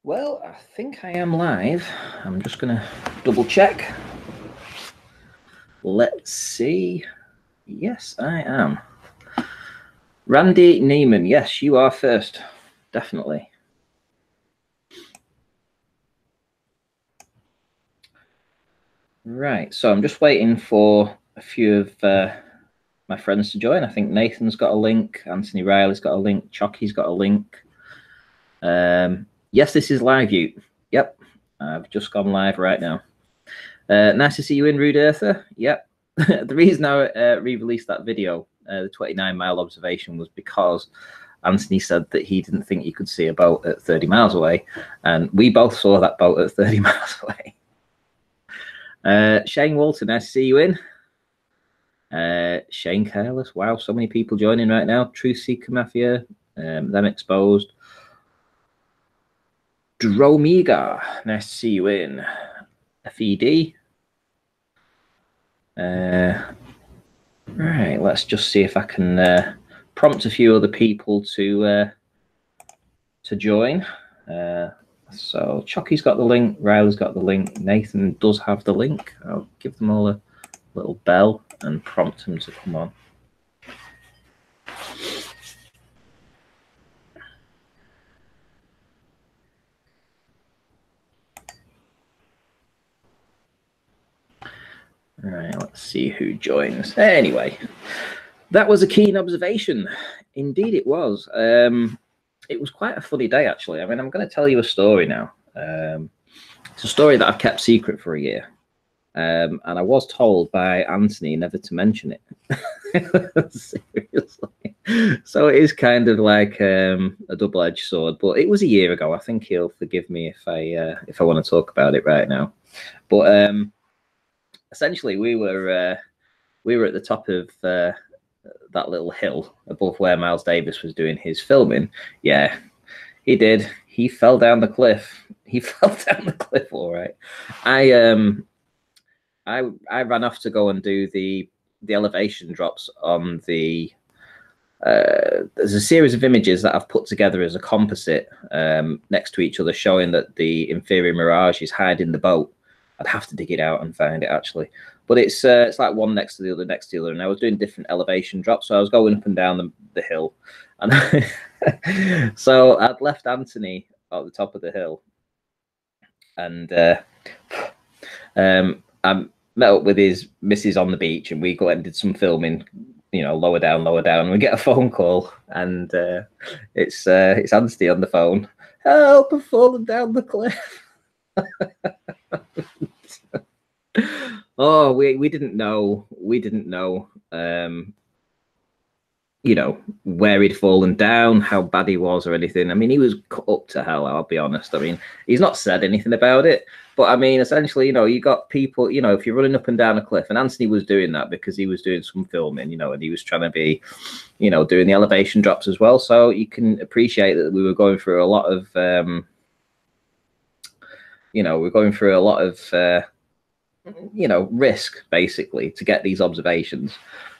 Well, I think I am live. I'm just going to double check. Let's see. Yes, I am. Randy Neiman, yes, you are first. Definitely. Right, so I'm just waiting for a few of my friends to join. I think Nathan's got a link, Anthony Riley's got a link, Chocky's got a link. Yes, this is live, you. Yep, I've just gone live right now. Nice to see you in, Rude Earther. Yep. The reason I re-released that video, the 29-mile observation, was because Anthony said that he didn't think you could see a boat at 30 miles away, and we both saw that boat at 30 miles away. Shane Walter, nice to see you in. Shane Careless, wow, so many people joining right now. Truth Seeker Mafia, Them Exposed. Dromega, nice to see you in. FED. Right, let's just see if I can prompt a few other people to join. So Chocky's got the link, Riley's got the link, Nathan does have the link. I'll give them all a little bell and prompt them to come on. All right, let's see who joins. Anyway, that was a keen observation. Indeed it was. It was quite a funny day, actually. I mean, I'm going to tell you a story now. It's a story that I've kept secret for a year. And I was told by Anthony never to mention it. Seriously. So it is kind of like a double-edged sword. But it was a year ago. I think he'll forgive me if I want to talk about it right now. But essentially, we were at the top of that little hill above where Miles Davis was doing his filming. Yeah, he did. He fell down the cliff. He fell down the cliff, all right. I ran off to go and do the elevation drops on the there's a series of images that I've put together as a composite next to each other, showing that the inferior mirage is hiding the boat. I'd have to dig it out and find it, actually. But it's like one next to the other, next to the other. And I was doing different elevation drops. So I was going up and down the hill. And so I'd left Anthony at the top of the hill. And I met up with his missus on the beach. And we go and did some filming, you know, lower down. And we get a phone call. And it's Anthony on the phone. Help, I've fallen down the cliff. Oh, we didn't know. You know, where he'd fallen down, how bad he was, or anything. I mean, he was cut up to hell. I'll be honest. I mean, he's not said anything about it, but I mean, essentially, you know, you got people. You know, if you're running up and down a cliff, and Anthony was doing that because he was doing some filming, you know, and he was trying to be, you know, doing the elevation drops as well. So you can appreciate that we were going through a lot of. You know, we're going through a lot of, you know, risk basically to get these observations.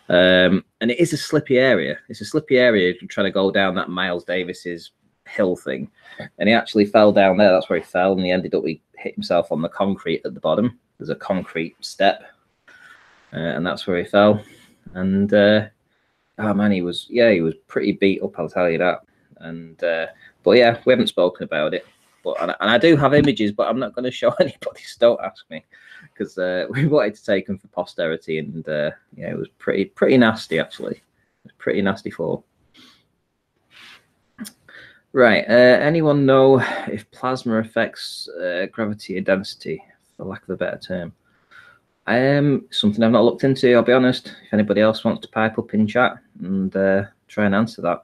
And it is a slippy area. It's a slippy area trying to go down that Miles Davis's hill thing. And he actually fell down there. That's where he fell. And he ended up, he hit himself on the concrete at the bottom. There's a concrete step. And that's where he fell. And, oh man, he was pretty beat up, I'll tell you that. And, but yeah, we haven't spoken about it. But, and I do have images, but I'm not going to show anybody, so don't ask me, because we wanted to take them for posterity, and yeah, it was pretty nasty, actually. It was pretty nasty fall. Right, anyone know if plasma affects gravity and density, for lack of a better term? Something I've not looked into, I'll be honest. If anybody else wants to pipe up in chat and try and answer that.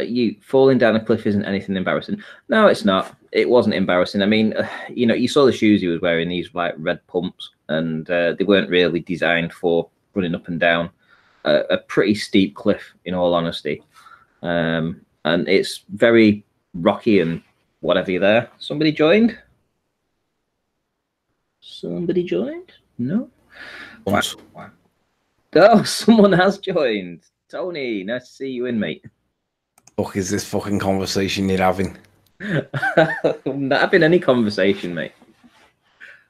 You falling down a cliff isn't anything embarrassing. No, it's not. It wasn't embarrassing. I mean, you know, you saw the shoes he was wearing, these like red pumps, and they weren't really designed for running up and down a pretty steep cliff, in all honesty. And it's very rocky and whatever you're there. Somebody joined? Somebody joined? No? What? Oh, someone has joined. Tony, nice to see you in, mate. fuck is this fucking conversation you're having? I'm not having any conversation, mate.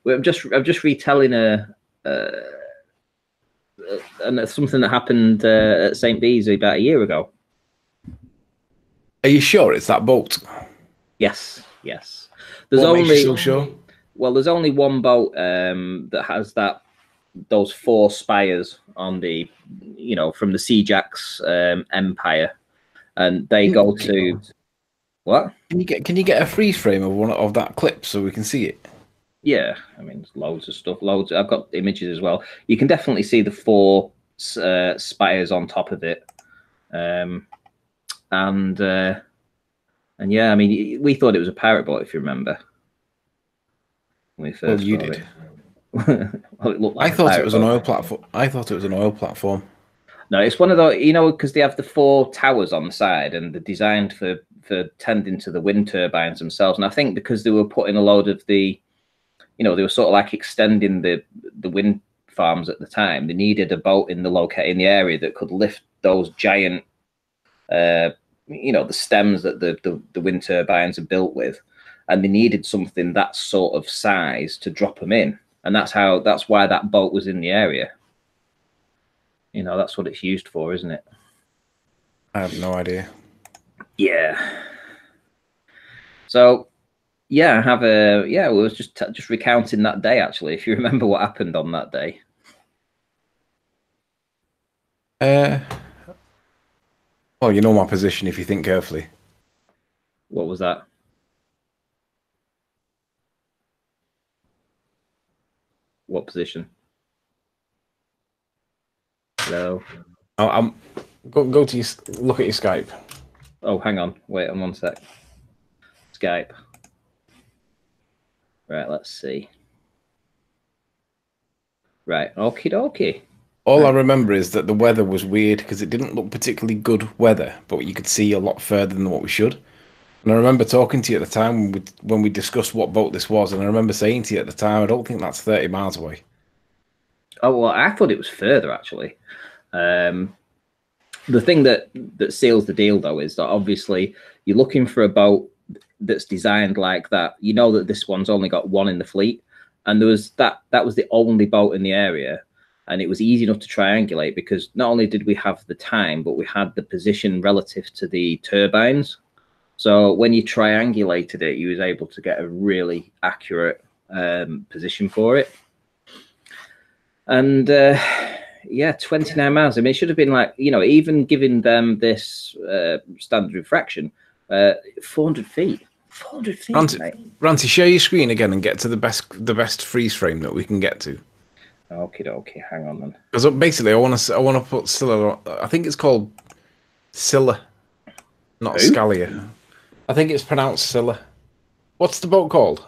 I'm just retelling something that happened at St. Bees about a year ago. Are you sure it's that boat? Yes, yes. There's What makes you only so sure? well, there's only one boat that has those 4 spires on the, from the Seajax Empire, and they go to what? Can you get a freeze frame of one of that clip so we can see it? Yeah, I mean, there's loads of stuff. Loads. I've got images as well. You can definitely see the 4 spires on top of it, and yeah, I mean, we thought it was a pirate boat, if you remember. When we first You saw did. it. Well, it looked like I thought it was an boat. oil platform. I thought it was an oil platform. No, it's one of those, because they have the 4 towers on the side, and they're designed for tending to the wind turbines themselves. And I think because they were putting a load of the, they were sort of like extending the wind farms at the time. They needed a boat in the area that could lift those giant, the stems that the wind turbines are built with, and they needed something that sort of size to drop them in, and that's why that boat was in the area. That's what it's used for, isn't it? I have no idea. Yeah. So, yeah, I have we was just recounting that day, actually, if you remember what happened on that day. Well, you know my position if you think carefully. What was that? What position? Hello? I'm go to look at your Skype. Oh, hang on. Wait on one sec. Skype. Right, let's see. Right, okie dokie. All I remember is that the weather was weird because it didn't look particularly good weather, but you could see a lot further than what we should. And I remember talking to you at the time when we discussed what boat this was, and I remember saying to you at the time, I don't think that's 30 miles away. Oh, well, I thought it was further, actually. The thing that seals the deal, though, is that obviously you're looking for a boat that's designed like that. You know that this one's only got 1 in the fleet, and there was that was the only boat in the area, and it was easy enough to triangulate because not only did we have the time, but we had the position relative to the turbines. So when you triangulated it, you was able to get a really accurate position for it. And yeah, 29 miles. I mean, it should have been like, even giving them this standard refraction, 400 feet. 400 feet, Ranty, share your screen again and get to the best freeze frame that we can get to. Okay, hang on then. Because basically, I want to put Scylla. I think it's called Scylla, not Scalia. I think it's pronounced Scylla. What's the boat called?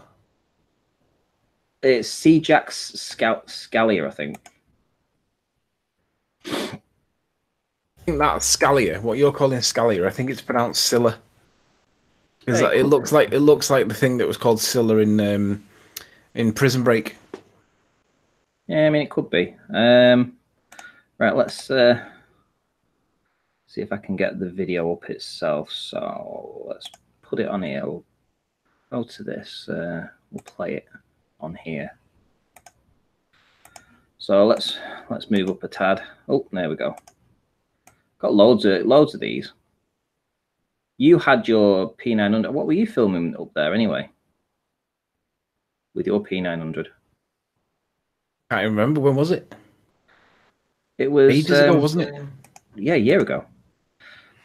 It's Seajax Scalia, I think. I think that's Scalia. What you're calling Scalia, I think it's pronounced Scylla. Because it looks like the thing that was called Scylla in Prison Break. Yeah, I mean, it could be. Right, let's see if I can get the video up itself. So let's put it on here. We'll go to this. We'll play it on here. So let's move up a tad. Oh, there we go. Got loads of these. You had your P900. What were you filming up there anyway? With your P900? Can't remember. When was it? It was ages ago, wasn't it? Yeah, a year ago.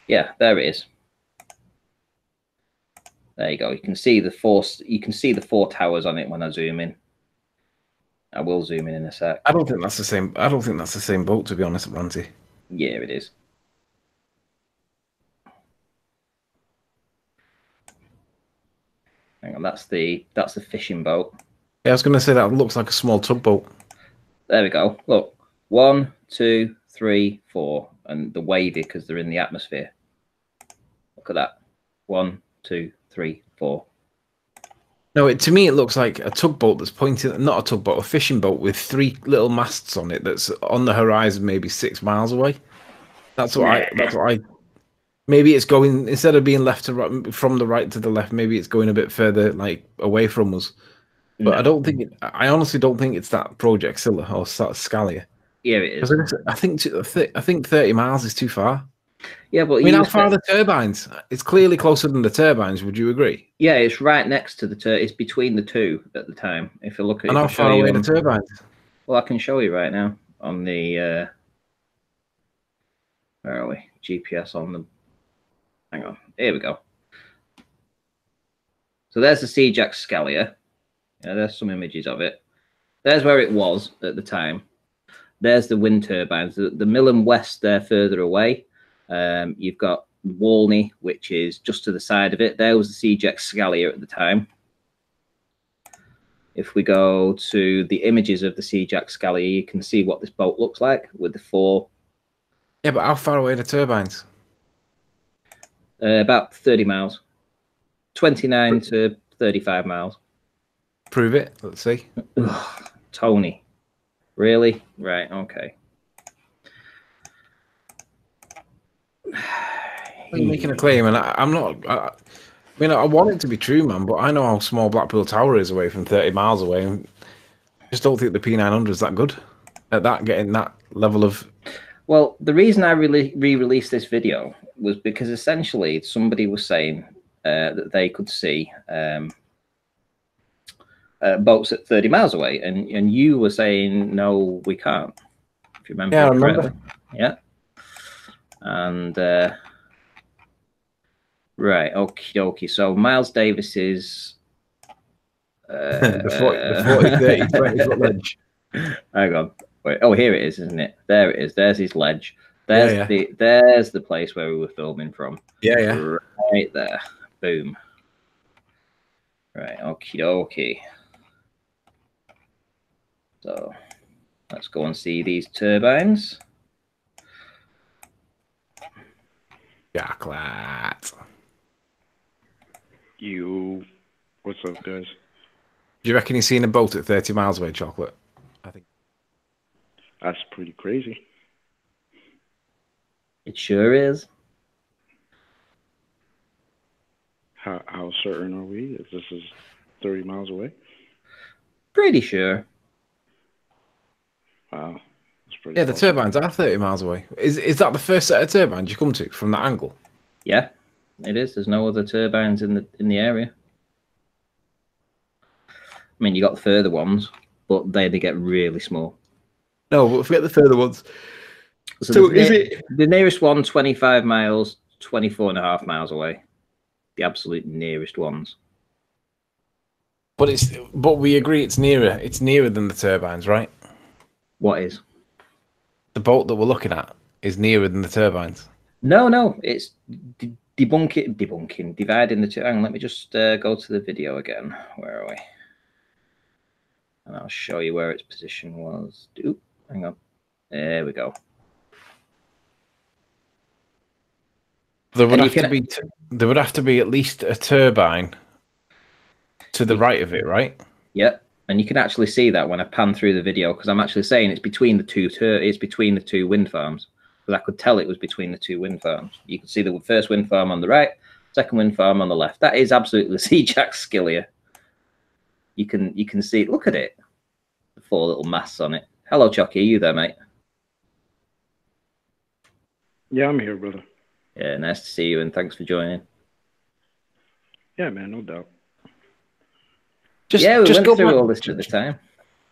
Yeah, there it is. There you go. You can see the 4 towers on it when I zoom in. I will zoom in a sec. I don't think that's the same. I don't think that's the same boat, to be honest, Ranty. Yeah, it is. Hang on, that's the fishing boat. Yeah, I was going to say that looks like a small tugboat. There we go. Look, 1, 2, 3, 4, and the wavy because they're in the atmosphere. Look at that. 1, 2, 3, 4. No, to me it looks like a tugboat that's pointing. Not a tugboat, a fishing boat with 3 little masts on it. That's on the horizon, maybe 6 miles away. That's what I. Maybe it's going, instead of being left to right, from the right to the left, maybe it's going a bit further, like away from us. But I No. don't think I honestly don't think it's that Project Scylla or Scalia. Yeah, it is. Because I think 30 miles is too far. Yeah, but I mean, how far are the turbines? It's clearly closer than the turbines. Would you agree? yeah, it's right next to the it's between the two at the time. If you look at, And if how I show far you away are on, the turbines? well, I can show you right now on the where are we? GPS on the. Hang on, here we go. So there's the Seajax Scalia. Yeah, there's some images of it. There's where it was at the time. There's the wind turbines. The Millen West, they're further away. You've got Walney, which is just to the side of it. There was the Seajax Scalia at the time. If we go to the images of the Seajax Scalia, you can see what this boat looks like with the four. Yeah, but how far away are the turbines? About 30 miles. 29 to 35 miles. Prove it. Let's see. Ugh, Tony. Really? Right, okay. You're making a claim, and I'm not. I mean, I want it to be true, man, but I know how small Blackpool Tower is away from 30 miles away, and I just don't think the P900 is that good at that, getting that level of. Well, the reason I re-released this video was because essentially somebody was saying that they could see boats at 30 miles away, and you were saying no, we can't. If you remember, Yeah, I remember. correctly. Yeah, and right, okay. So Miles Davis is the 40, 30, 20-foot ledge. Hang on. Wait. Oh, here it is, isn't it? There it is. There's his ledge. Yeah. There's the place where we were filming from. Yeah. Right there. Boom. Right. Okay. So let's go and see these turbines. Chocolate. What's up, guys? Do you reckon he's seen a boat at 30 miles away, Chocolate? I think That's pretty crazy. It sure is. How certain are we that this is 30 miles away? Pretty sure. Wow. That's pretty yeah, the awesome. turbines are 30 miles away. Is that the first set of turbines you come to from that angle? Yeah, it is. There's no other turbines in the area. I mean, you got the further ones, but they get really small. No, but forget the further ones. So is it the nearest one 25 miles, 24.5 miles away? The absolute nearest ones. But we agree it's nearer. It's nearer than the turbines, right? What is? The boat that we're looking at is nearer than the turbines. No, it's dividing the two. Hang on, let me just go to the video again. Where are we? And I'll show you where its position was. Oop, hang on. There we go. There would have to be at least a turbine to the right of it, right? Yep. And you can actually see that when I pan through the video, because I'm actually saying it's between the two. It's between the two wind farms, because I could tell it was between the two wind farms. You can see the first wind farm on the right, second wind farm on the left. That is absolutely the Seajax Scalia. You can see. Look at it. The four little masts on it. Hello, Chucky. Are you there, mate? Yeah, I'm here, brother. Yeah, nice to see you, and thanks for joining. Yeah, man, no doubt. We went through all this at the time.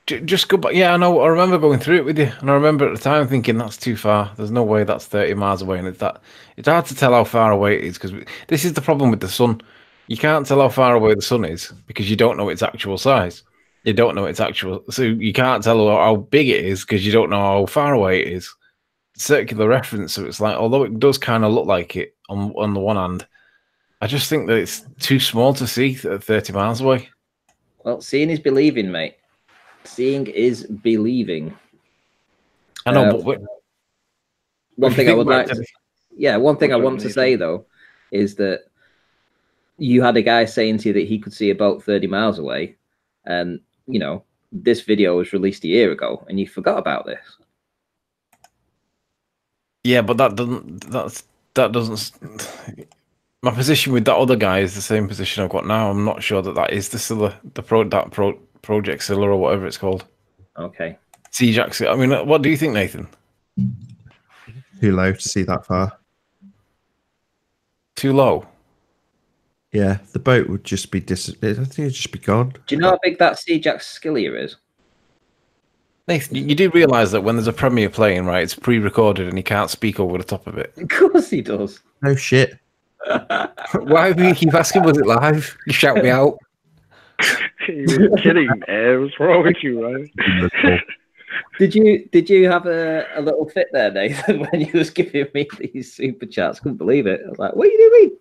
Just go back. Yeah, I know. I remember going through it with you, and I remember at the time thinking that's too far. There's no way that's 30 miles away, and it's hard to tell how far away it is because this is the problem with the sun. You can't tell how far away the sun is because you don't know its actual size. You don't know its actual, so you can't tell how big it is because you don't know how far away it is. Circular reference, so it's like, although it does kind of look like it on the one hand, I just think that it's too small to see at 30 miles away. Well, seeing is believing, mate. Seeing is believing. I know, but one thing I would like to, one thing I want to say though is that you had a guy saying to you that he could see a boat 30 miles away, and you know this video was released a year ago, and you forgot about this. Yeah, but that doesn't. that doesn't. My position with that other guy is the same position I've got now. I'm not sure that is the Scylla, Project Scylla or whatever it's called. Okay. Siege Axis. I mean, what do you think, Nathan? Too low to see that far. Too low. Yeah, the boat would just be I think it'd just be gone. Do you know how big that Siege Scylla is? Nathan, you do realise that when there's a premiere playing, right, it's pre-recorded and he can't speak over the top of it. Of course he does. No shit. Why do you keep asking, was it live? You shout me out. You're kidding, man. What's wrong with you, right? Did you have a little fit there, Nathan, when you was giving me these super chats? Couldn't believe it. I was like, what are you doing?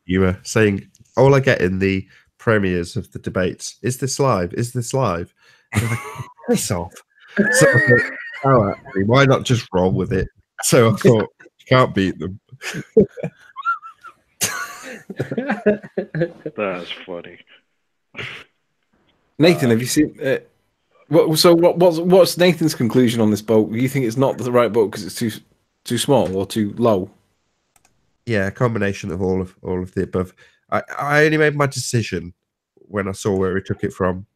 You were saying all I get in the premieres of the debates is this live? Is this live? And like, piss off. So I thought, oh, actually, why not just roll with it? So I thought, you can't beat them. That's funny. Nathan, have you seen? What's Nathan's conclusion on this boat? Do you think it's not the right boat because it's too small or too low? Yeah, a combination of all of the above. I only made my decision when I saw where we took it from.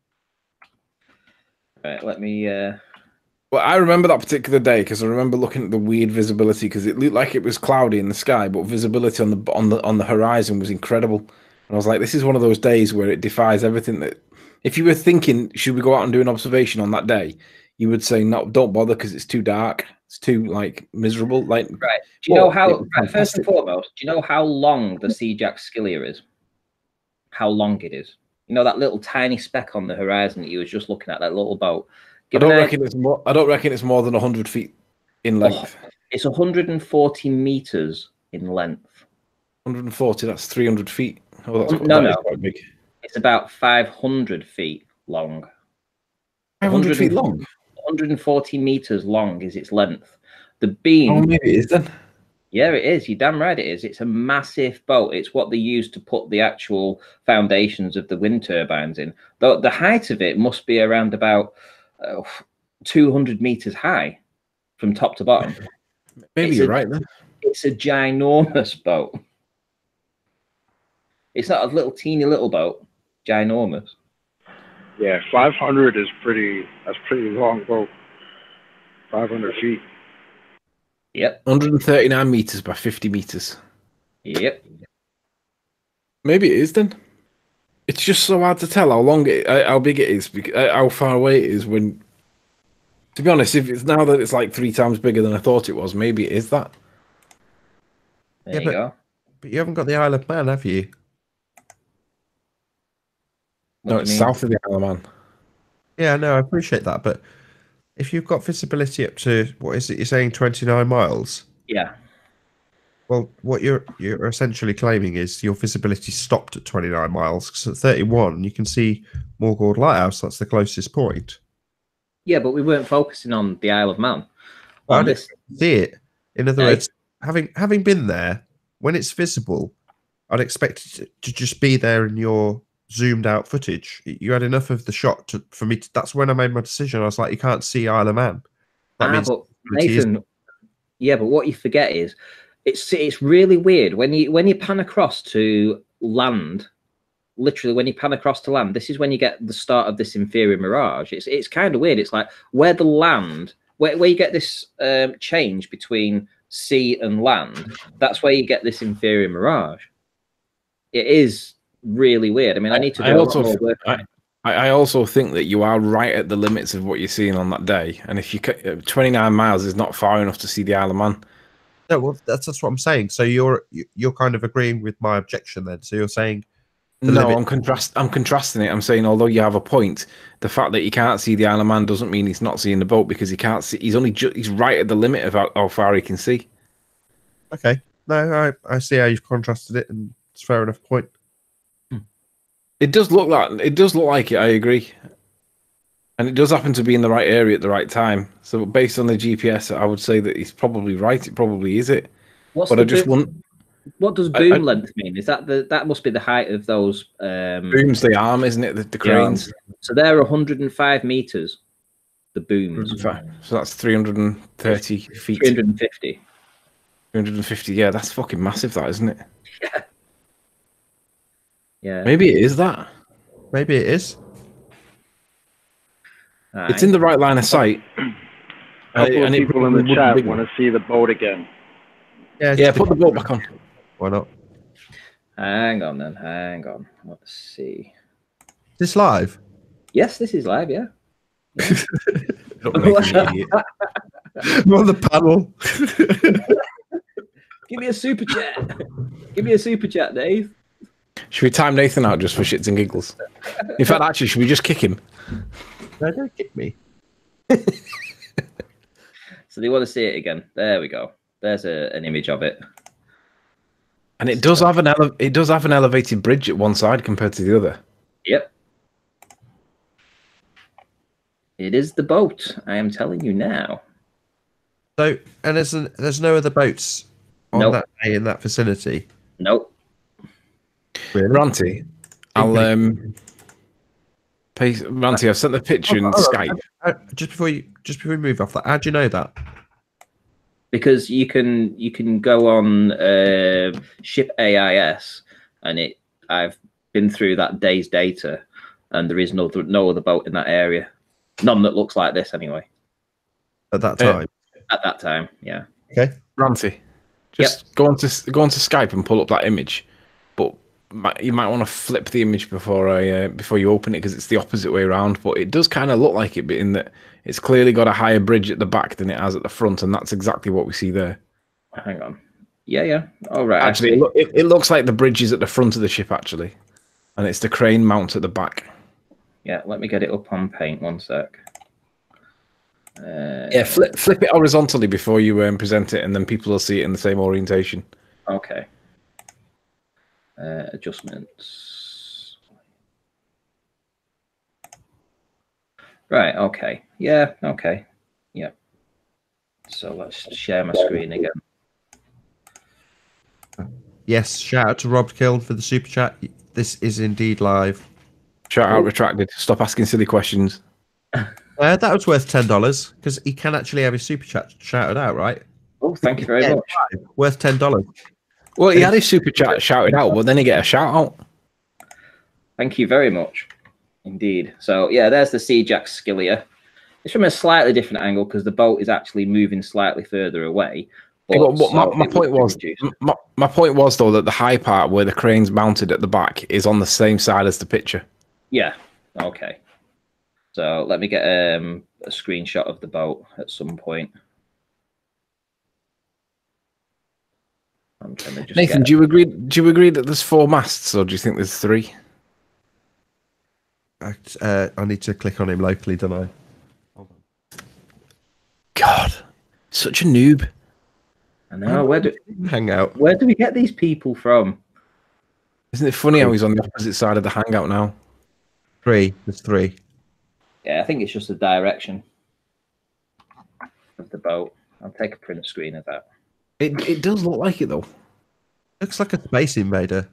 Right, let me. Well, I remember that particular day because I remember looking at the weird visibility because it looked like it was cloudy in the sky, but visibility on the horizon was incredible. And I was like, this is one of those days where it defies everything that. If you were thinking, should we go out and do an observation on that day, you would say, no, don't bother because it's too dark. It's too miserable. Right. Do you know how? Right, first and foremost, do you know how long the Siege Scylla is? How long it is? You know that little tiny speck on the horizon that you was just looking at, that little boat. I don't reckon it's more than 100 feet in length. It's 140 meters in length. 140. That's 300 feet. Oh, that's no. Quite big. It's about 500 feet long. 500 feet long? 140 meters long is its length. The beam... Oh, maybe it is then. Yeah, it is. You're damn right it is. It's a massive boat. It's what they use to put the actual foundations of the wind turbines in. The height of it must be around about 200 meters high from top to bottom. Maybe you're right then. It's a ginormous boat. It's not a little teeny little boat. Ginormous. Yeah, 500 is that's pretty long boat. 500 feet. Yep. 139 meters by 50 meters. Yep. Maybe it is then. It's just so hard to tell how big it is, how far away it is. When, to be honest, if it's now that it's like 3 times bigger than I thought it was, maybe it is that. There you go. But you haven't got the Isle of Man, have you? No, it's south of the Isle of Man. Yeah, no, I appreciate that, but if you've got visibility up to, what is it, you're saying 29 miles? Yeah. Well, what you're essentially claiming is your visibility stopped at 29 miles, because at 31, you can see Moorgord Lighthouse. That's the closest point. Yeah, but we weren't focusing on the Isle of Man. I didn't see it. In other words, having been there, when it's visible, I'd expect it to just be there in your zoomed out footage. You had enough of the shot for me. That's when I made my decision. I was like, you can't see Isle of Man. That means but Nathan, yeah, but what you forget is it's really weird when you pan across to land. Literally, when you pan across to land, this is when you get the start of this inferior mirage. It's kind of weird. It's like where the land, where you get this change between sea and land. That's where you get this inferior mirage. It is really weird. I mean, I need to do a lot more work. I also think that you are right at the limits of what you're seeing on that day. And if you 29 miles is not far enough to see the Isle of Man. No, well, that's what I'm saying. So you're kind of agreeing with my objection then. So you're saying no, I'm contrasting it. I'm saying although you have a point, the fact that you can't see the Isle of Man doesn't mean he's not seeing the boat because he can't see. He's right at the limit of how far he can see. Okay, no, I see how you've contrasted it, and it's a fair enough point. It does look like it. I agree, and it does happen to be in the right area at the right time. So based on the GPS, I would say that he's probably right. It probably is it. What does boom length mean? Is that must be the height of those booms? The arm, isn't it? The cranes. Yeah. So they're 105 meters. The booms. So that's 330 feet. 350. 350. Yeah, that's fucking massive, that, isn't it? Yeah. Yeah. Maybe it is that. Maybe it is. It's in the right line of sight. A couple of people in the chat want to see the boat again. Yeah, put the boat back on. Why not? Hang on then. Hang on. Let's see. Is this live? Yes, this is live. Yeah. Don't make me an idiot. I'm on the panel. Give me a super chat. Give me a super chat, Dave. Should we time Nathan out just for shits and giggles? In fact, actually, should we just kick him? No, don't kick me. So they want to see it again. There we go. There's an image of it. And it does have an elevated bridge at one side compared to the other. Yep. It is the boat. I am telling you now. So, and there's no other boats on that day in that vicinity. Nope. Really? Ranty, Ranty, I've sent the picture in Skype. Just before we move off that, how do you know that? Because you can go on ship AIS, and I've been through that day's data, and there is no other boat in that area. None that looks like this, anyway. At that time. At that time, yeah. Okay. Ranty, just go onto Skype and pull up that image, but you might want to flip the image before you open it, because it's the opposite way around. But it does kind of look like it, but in that it's clearly got a higher bridge at the back than it has at the front, and that's exactly what we see there. Hang on. Yeah. All right. Actually, it looks like the bridge is at the front of the ship, actually, and it's the crane mount at the back. Yeah, let me get it up on Paint. 1 sec. Yeah, flip it horizontally before you present it, and then people will see it in the same orientation. Okay. Adjustments. Right. Okay. Yeah. Okay. Yeah. So let's share my screen again. Yes. Shout out to Rob Kiln for the super chat. This is indeed live. Shout out retracted. Stop asking silly questions. That was worth $10 because he can actually have his super chat shouted out, right? Oh, thank you very much. Worth $10. Well, he had his super chat shouted out, but then he get a shout out. Thank you very much, indeed. So yeah, there's the Sea-Jack Skillia. It's from a slightly different angle because the boat is actually moving slightly further away. But my point was though that the high part where the crane's mounted at the back is on the same side as the picture. Yeah. Okay. So let me get a screenshot of the boat at some point. I'm trying to just Nathan, do you agree that there's 4 masts, or do you think there's 3? I need to click on him locally, don't I? Hold on. God, such a noob. I know. Where do we get these people from? Isn't it funny how he's on the opposite side of the hangout now? 3. There's 3. Yeah, I think it's just the direction of the boat. I'll take a print screen of that. It does look like it though. Looks like a Space Invader.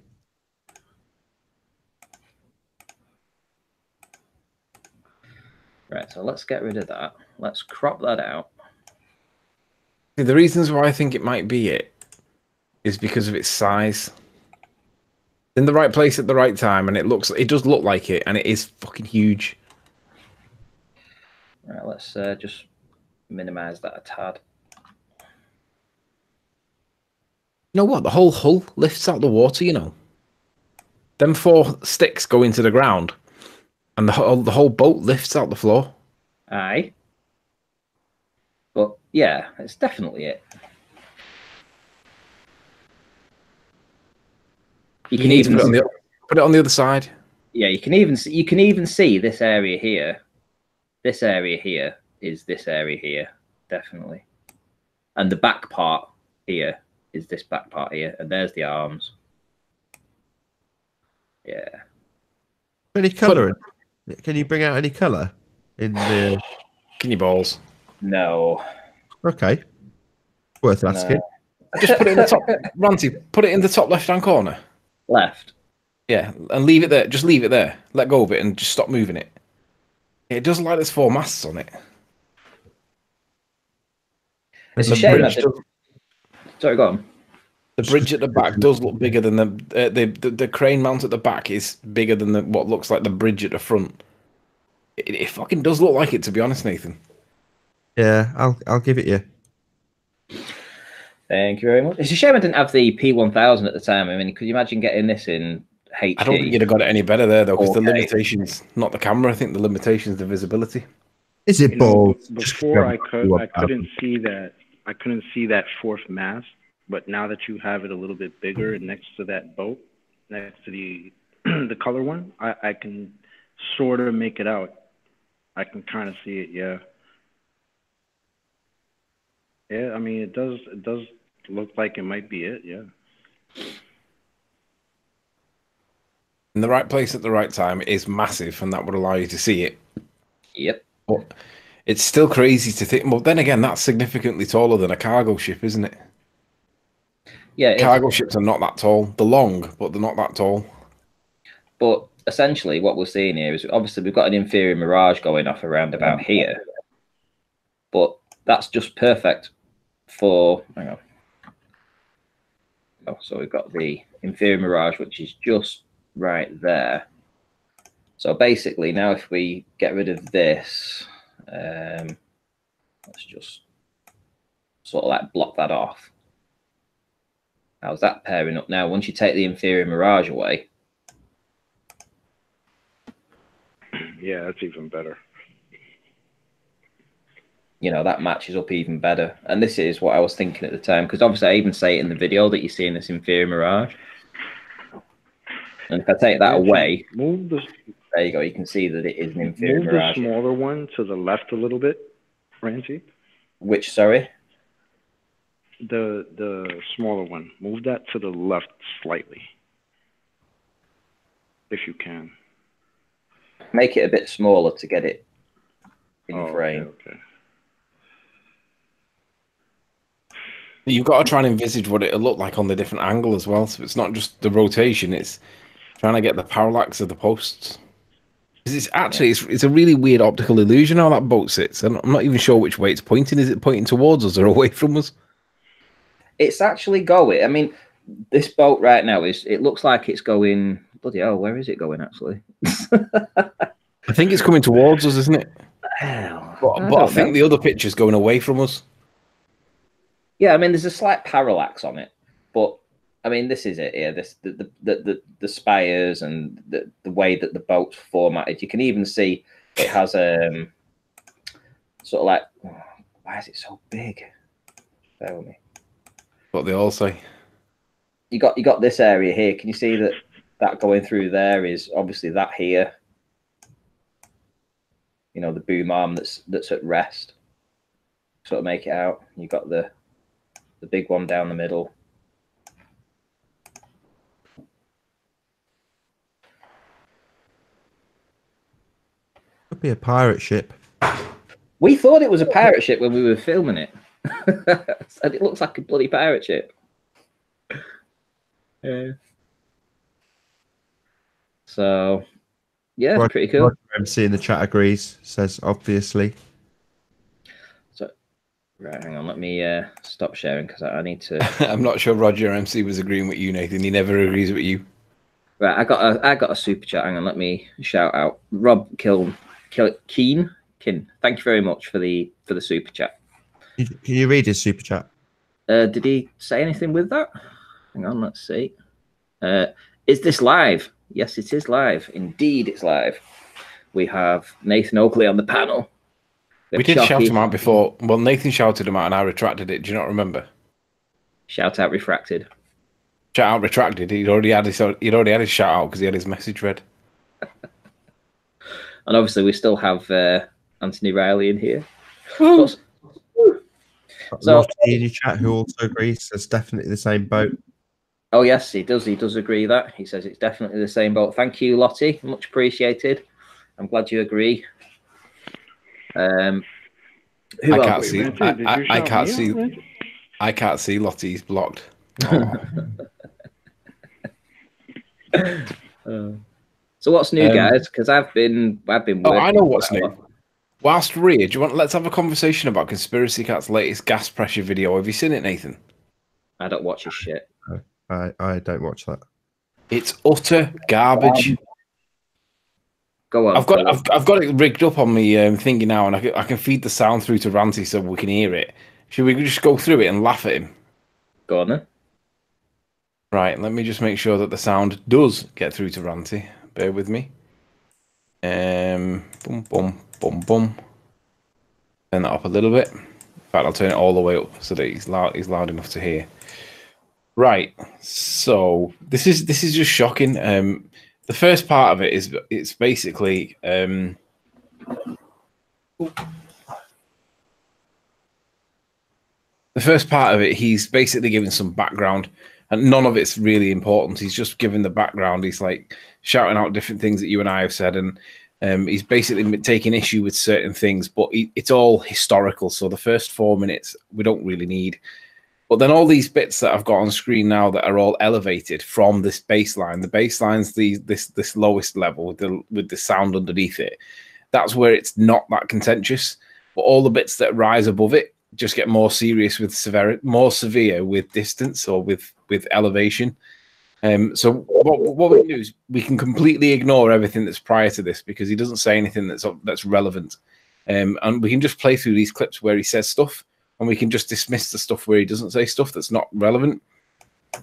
Right, so let's get rid of that. Let's crop that out. The reasons why I think it might be it is because of its size. In the right place at the right time, and it does look like it, and it is fucking huge. Right, let's just minimize that a tad. You know what? The whole hull lifts out the water, you know. Them 4 sticks go into the ground, and the whole boat lifts out the floor. Aye. But yeah, it's definitely it. You can even put it on the other side. Yeah, you can even see this area here. This area here is this area here, definitely. And the back part here is this back part here, and there's the arms. Yeah. Any colour? Can you bring out any colour in the? Can you balls? No. Okay. Worth asking. No. Just put it in the top. Ranty, put it in the top left-hand corner. Left. Yeah, and leave it there. Just leave it there. Let go of it and just stop moving it. It does look like there's 4 masts on it. It's a shame Sorry, go on. The bridge at the back does look bigger than the crane mount at the back is bigger than what looks like the bridge at the front. It fucking does look like it, to be honest, Nathan. Yeah, I'll give it you. Thank you very much. It's a shame I didn't have the P1000 at the time. I mean, could you imagine getting this in HD? I don't think you'd have got it any better there, though, because the Okay. limitation's not the camera. I think the limitation's the visibility. Is it balls? Before I couldn't see that. I couldn't see that fourth mast, but now that you have it a little bit bigger next to that boat, next to the the color one, I can sort of make it out. I can kind of see it. Yeah. Yeah. I mean, it does look like it might be it. Yeah. In the right place at the right time is massive, and that would allow you to see it. Yep. But it's still crazy to think. Well, then again, that's significantly taller than a cargo ship, isn't it? Yeah. Cargo ships are not that tall. They're long, but they're not that tall. But essentially, what we're seeing here is obviously we've got an inferior mirage going off around about here, but that's just perfect for. Hang on. Oh, so we've got the inferior mirage, which is just right there. So basically, now if we get rid of this, let's just sort of like block that off. How's that pairing up now? Once you take the inferior mirage away. Yeah, that's even better. You know, that matches up even better. And this is what I was thinking at the time, because obviously I even say it in the video that you're seeing this inferior mirage. And if I take that away, there you go. You can see that it is an inferior mirage. Move the smaller one to the left a little bit, Rancy. Which, sorry? The smaller one. Move that to the left slightly, if you can. Make it a bit smaller to get it in frame. Okay. You've got to try and envisage what it'll look like on the different angle as well. So it's not just the rotation; it's trying to get the parallax of the posts. It's actually it's a really weird optical illusion how that boat sits. I'm not even sure which way it's pointing. Is it pointing towards us or away from us? It's actually going. I mean, this boat right now it looks like it's going. Bloody hell, where is it going actually? I think it's coming towards us, isn't it? Hell, But I think the other picture's going away from us. Yeah, I mean, there's a slight parallax on it, but I mean, this is it here. This the spires and the way that the boat's formatted. You can even see it has sort of like. Oh, why is it so big? Bear with me. What they all say. You got this area here. Can you see that going through there is obviously that here. You know, the boom arm that's at rest. Sort of make it out. You got the big one down the middle. Could be a pirate ship. We thought it was a pirate ship when we were filming it. And it looks like a bloody pirate ship. Yeah. So, yeah, pretty cool. Roger MC in the chat agrees, says obviously. So, right, hang on, let me stop sharing because I need to. I'm not sure Roger MC was agreeing with you, Nathan. He never agrees with you. Right, I got a super chat. Hang on, let me shout out Rob Keen. Thank you very much for the super chat. Can you read his super chat? Did he say anything with that? Hang on, let's see. Is this live? Yes, it is live. Indeed, it's live. We have Nathan Oakley on the panel. We did shout him out before. Well, Nathan shouted him out and I retracted it. Do you not remember? Shout out refracted. Shout out retracted. He'd already had his shout out because he had his message read. And obviously, we still have Anthony Riley in here. So, in your chat, who also agrees, says definitely the same boat. Oh yes, he does. He does agree that. He says it's definitely the same boat. Thank you, Lottie. Much appreciated. I'm glad you agree. I can't see. I can't see Lottie's blocked. Oh. So what's new, guys? Because I've been working. Oh, I know what's new. Whilst we're here, let's have a conversation about Conspiracy Cat's latest gas pressure video. Have you seen it, Nathan? I don't watch his shit. I don't watch that. It's utter garbage. Go on. I've got it rigged up on me thingy now, and I can feed the sound through to Ranty so we can hear it. Should we just go through it and laugh at him? Go on then. Right, let me just make sure that the sound does get through to Ranty. Bear with me. Boom, boom, boom, boom. Turn that up a little bit. In fact, I'll turn it all the way up so that he's loud enough to hear. Right, so this is just shocking. The first part of it is it's basically the first part of it. He's basically giving some background, and none of it's really important. He's just giving the background. He's like shouting out different things that you and I have said, and he's basically taking issue with certain things. But it's all historical. So the first 4 minutes we don't really need. But then all these bits that I've got on screen now that are all elevated from this baseline. The baseline's this lowest level with the sound underneath it. That's where it's not that contentious. But all the bits that rise above it just get more serious with severity, more severe with distance or with elevation. So what we can do is we can completely ignore everything that's prior to this because he doesn't say anything that's relevant. And we can just play through these clips where he says stuff. And we can just dismiss the stuff where he doesn't say stuff that's not relevant,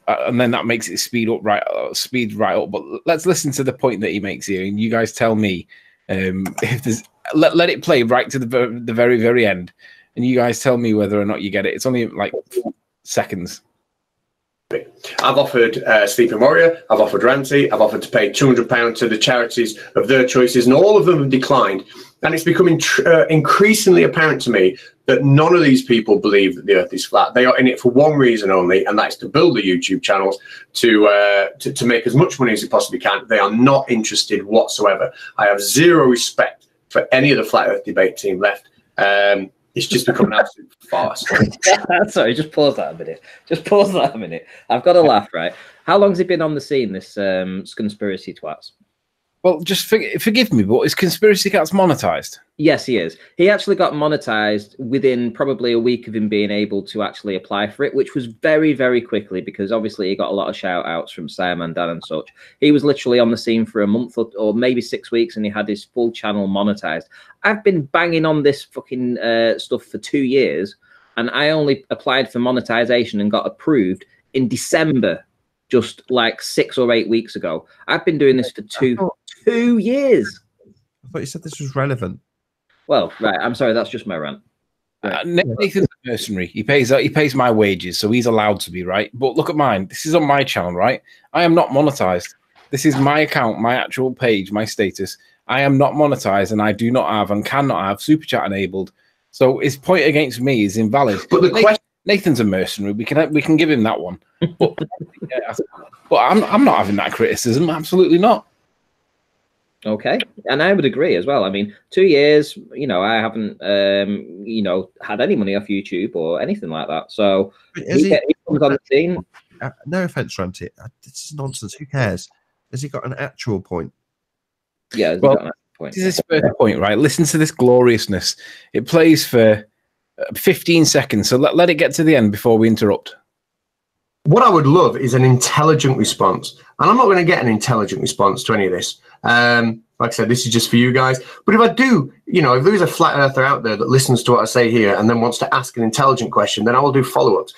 and then that makes it speed right up. But let's listen to the point that he makes here, and you guys tell me if there's let it play right to the very end, and you guys tell me whether or not you get it. It's only like seconds. I've offered Sleeping Warrior, I've offered Ranty, I've offered to pay £200 to the charities of their choices, and all of them have declined. And it's becoming increasingly apparent to me that none of these people believe that the Earth is flat. They are in it for one reason only, and that's to build the YouTube channels to make as much money as they possibly can. They are not interested whatsoever. I have zero respect for any of the Flat Earth debate team left. It's just become an absolute farce. Sorry, just pause that a minute. Just pause that a minute. I've got to laugh, right? How long has he been on the scene, this conspiracy twats? Well, just forgive me, but is Conspiracy Cats monetized? Yes, he is. He actually got monetized within probably a week of him being able to actually apply for it, which was very, very quickly because obviously he got a lot of shout outs from Simon, Dan and such. He was literally on the scene for a month or maybe 6 weeks and he had his full channel monetized. I've been banging on this fucking stuff for 2 years and I only applied for monetization and got approved in December, just like 6 or 8 weeks ago. I've been doing this for 2 years. I thought you said this was relevant. Well, right. I'm sorry. That's just my rant. Nathan's a mercenary. He pays my wages, so he's allowed to be, right. But look at mine. This is on my channel, right? I am not monetized. This is my account, my actual page, my status. I am not monetized, and I do not have and cannot have super chat enabled. So his point against me is invalid. But Nathan's a mercenary. We can give him that one. But, but I'm not having that criticism. Absolutely not. Okay, and I would agree as well. I mean, 2 years, you know, I haven't, you know, had any money off YouTube or anything like that. So he comes on the scene. No offense, Ranty. This is nonsense. Who cares? Has he got an actual point? Yeah, well, got an actual point. This is his first point, right? Listen to this gloriousness. It plays for 15 seconds, so let it get to the end before we interrupt. What I would love is an intelligent response. And I'm not going to get an intelligent response to any of this. Like I said, this is just for you guys. But if I do, you know, if there is a flat earther out there that listens to what I say here and then wants to ask an intelligent question, then I will do follow-ups.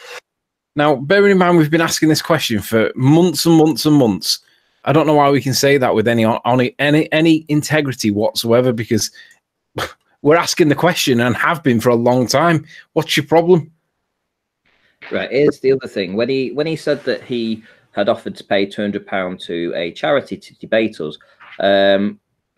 Now, bearing in mind, we've been asking this question for months and months and months. I don't know why we can say that with any integrity whatsoever, because we're asking the question and have been for a long time. What's your problem? Right, here's the other thing. When he said that he had offered to pay £200 to a charity to debate us,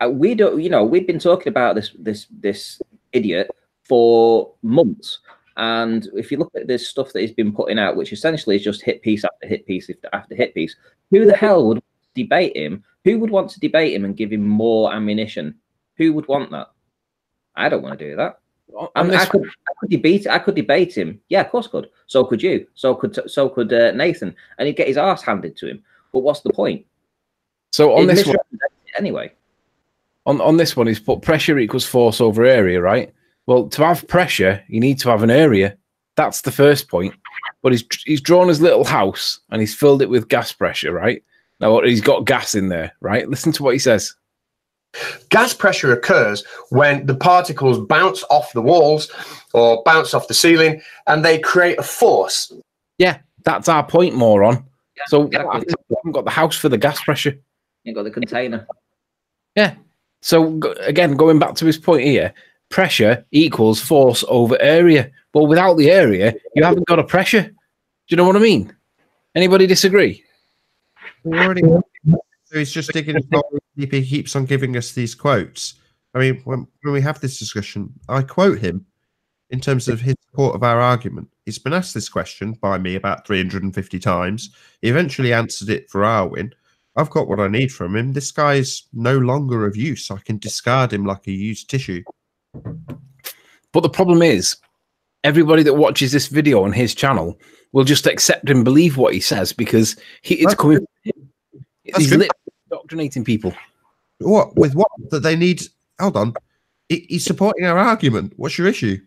we don't, you know, we've been talking about this idiot for months. And if you look at this stuff that he's been putting out, which essentially is just hit piece after hit piece after hit piece, who the hell would debate him? Who would want to debate him and give him more ammunition? Who would want that? I don't want to do that. I could debate him. Yeah, of course I could. So could you. So could Nathan, and he'd get his arse handed to him. But what's the point? So on this one, anyway, on this one, he's put pressure equals force over area, right? Well, to have pressure, you need to have an area. That's the first point. but he's drawn his little house and he's filled it with gas pressure, right? Now he's got gas in there, right? Listen to what he says. Gas pressure occurs when the particles bounce off the walls or bounce off the ceiling and they create a force. Yeah, that's our point, moron. Yeah, so exactly. we haven't got the house for the gas pressure. You got the container. Yeah. So again, going back to his point here, pressure equals force over area. Well, without the area, you haven't got a pressure. Do you know what I mean? Anybody disagree? So he's just digging his hole deep. He keeps on giving us these quotes. I mean, when we have this discussion, I quote him in terms of his support of our argument. He's been asked this question by me about 350 times. He eventually answered it for Arwin. I've got what I need from him. This guy's no longer of use. I can discard him like a used tissue. But the problem is, everybody that watches this video on his channel will just accept and believe what he says because it's coming from him. He's literally indoctrinating people. What? With what? That they need... Hold on. He's supporting our argument. What's your issue?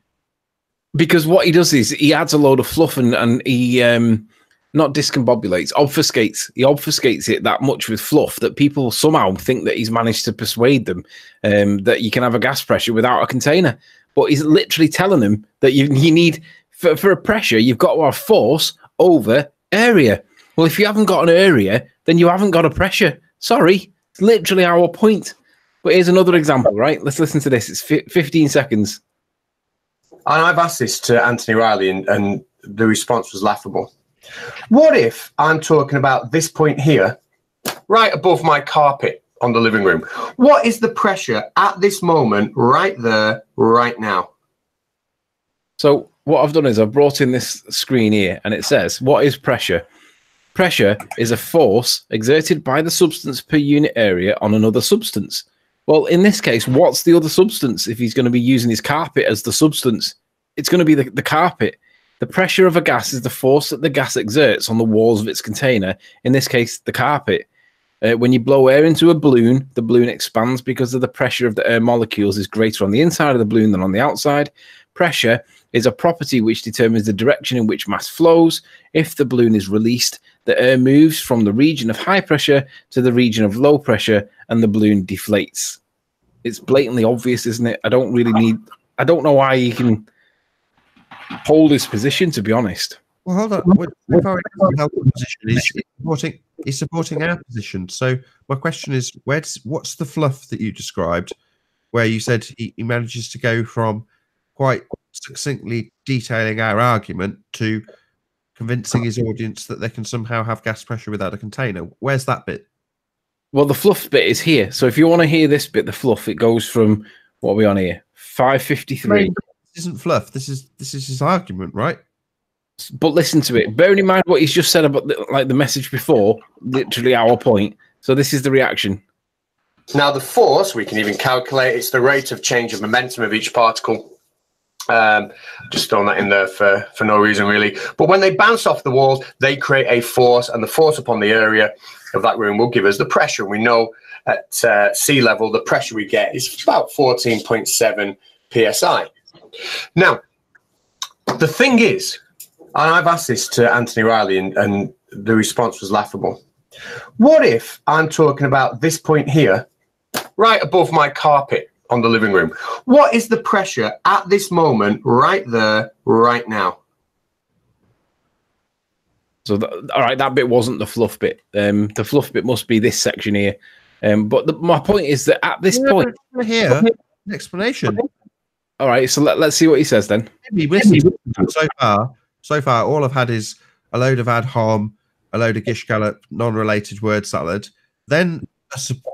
Because what he does is he adds a load of fluff and he... not discombobulates, obfuscates. He obfuscates it that much with fluff that people somehow think that he's managed to persuade them that you can have a gas pressure without a container. But he's literally telling them that you need, for a pressure, you've got to have force over area. Well, if you haven't got an area, then you haven't got a pressure. Sorry, it's literally our point. But here's another example, right? Let's listen to this. It's 15 seconds. And I've asked this to Anthony Riley, and the response was laughable. What if I'm talking about this point here, right above my carpet on the living room? What is the pressure at this moment, right there, right now? So what I've done is I've brought in this screen here, and it says, what is pressure? Pressure is a force exerted by the substance per unit area on another substance. Well, in this case, what's the other substance if he's going to be using his carpet as the substance? It's going to be the carpet. The pressure of a gas is the force that the gas exerts on the walls of its container, in this case, the carpet. When you blow air into a balloon, the balloon expands because of the pressure of the air molecules is greater on the inside of the balloon than on the outside. Pressure is a property which determines the direction in which mass flows. If the balloon is released, the air moves from the region of high pressure to the region of low pressure, and the balloon deflates. It's blatantly obvious, isn't it? I don't know why he can hold his position, to be honest. Well, hold on. He's supporting our position. So my question is, what's the fluff that you described, where you said he manages to go from quite succinctly detailing our argument to convincing his audience that they can somehow have gas pressure without a container? Where's that bit? Well, the fluff bit is here. So if you want to hear this bit, the fluff, it goes from, what are we on here? 553. This isn't fluff. This is his argument, right? But listen to it. Bearing in mind what he's just said about the message before, literally our point. So this is the reaction. Now the force, we can even calculate, it's the rate of change of momentum of each particle. Just throwing that in there for no reason really. But when they bounce off the walls, they create a force, and the force upon the area of that room will give us the pressure. We know at sea level, the pressure we get is about 14.7 psi. Now, the thing is, and I've asked this to Anthony Riley, and the response was laughable. What if I'm talking about this point here, right above my carpet on the living room? What is the pressure at this moment, right there, right now? So, all right, that bit wasn't the fluff bit. The fluff bit must be this section here. But my point is that at this point... Here, an explanation. All right, so let's see what he says then. So far, all I've had is a load of ad hom, a load of gish gallop, non-related word salad, then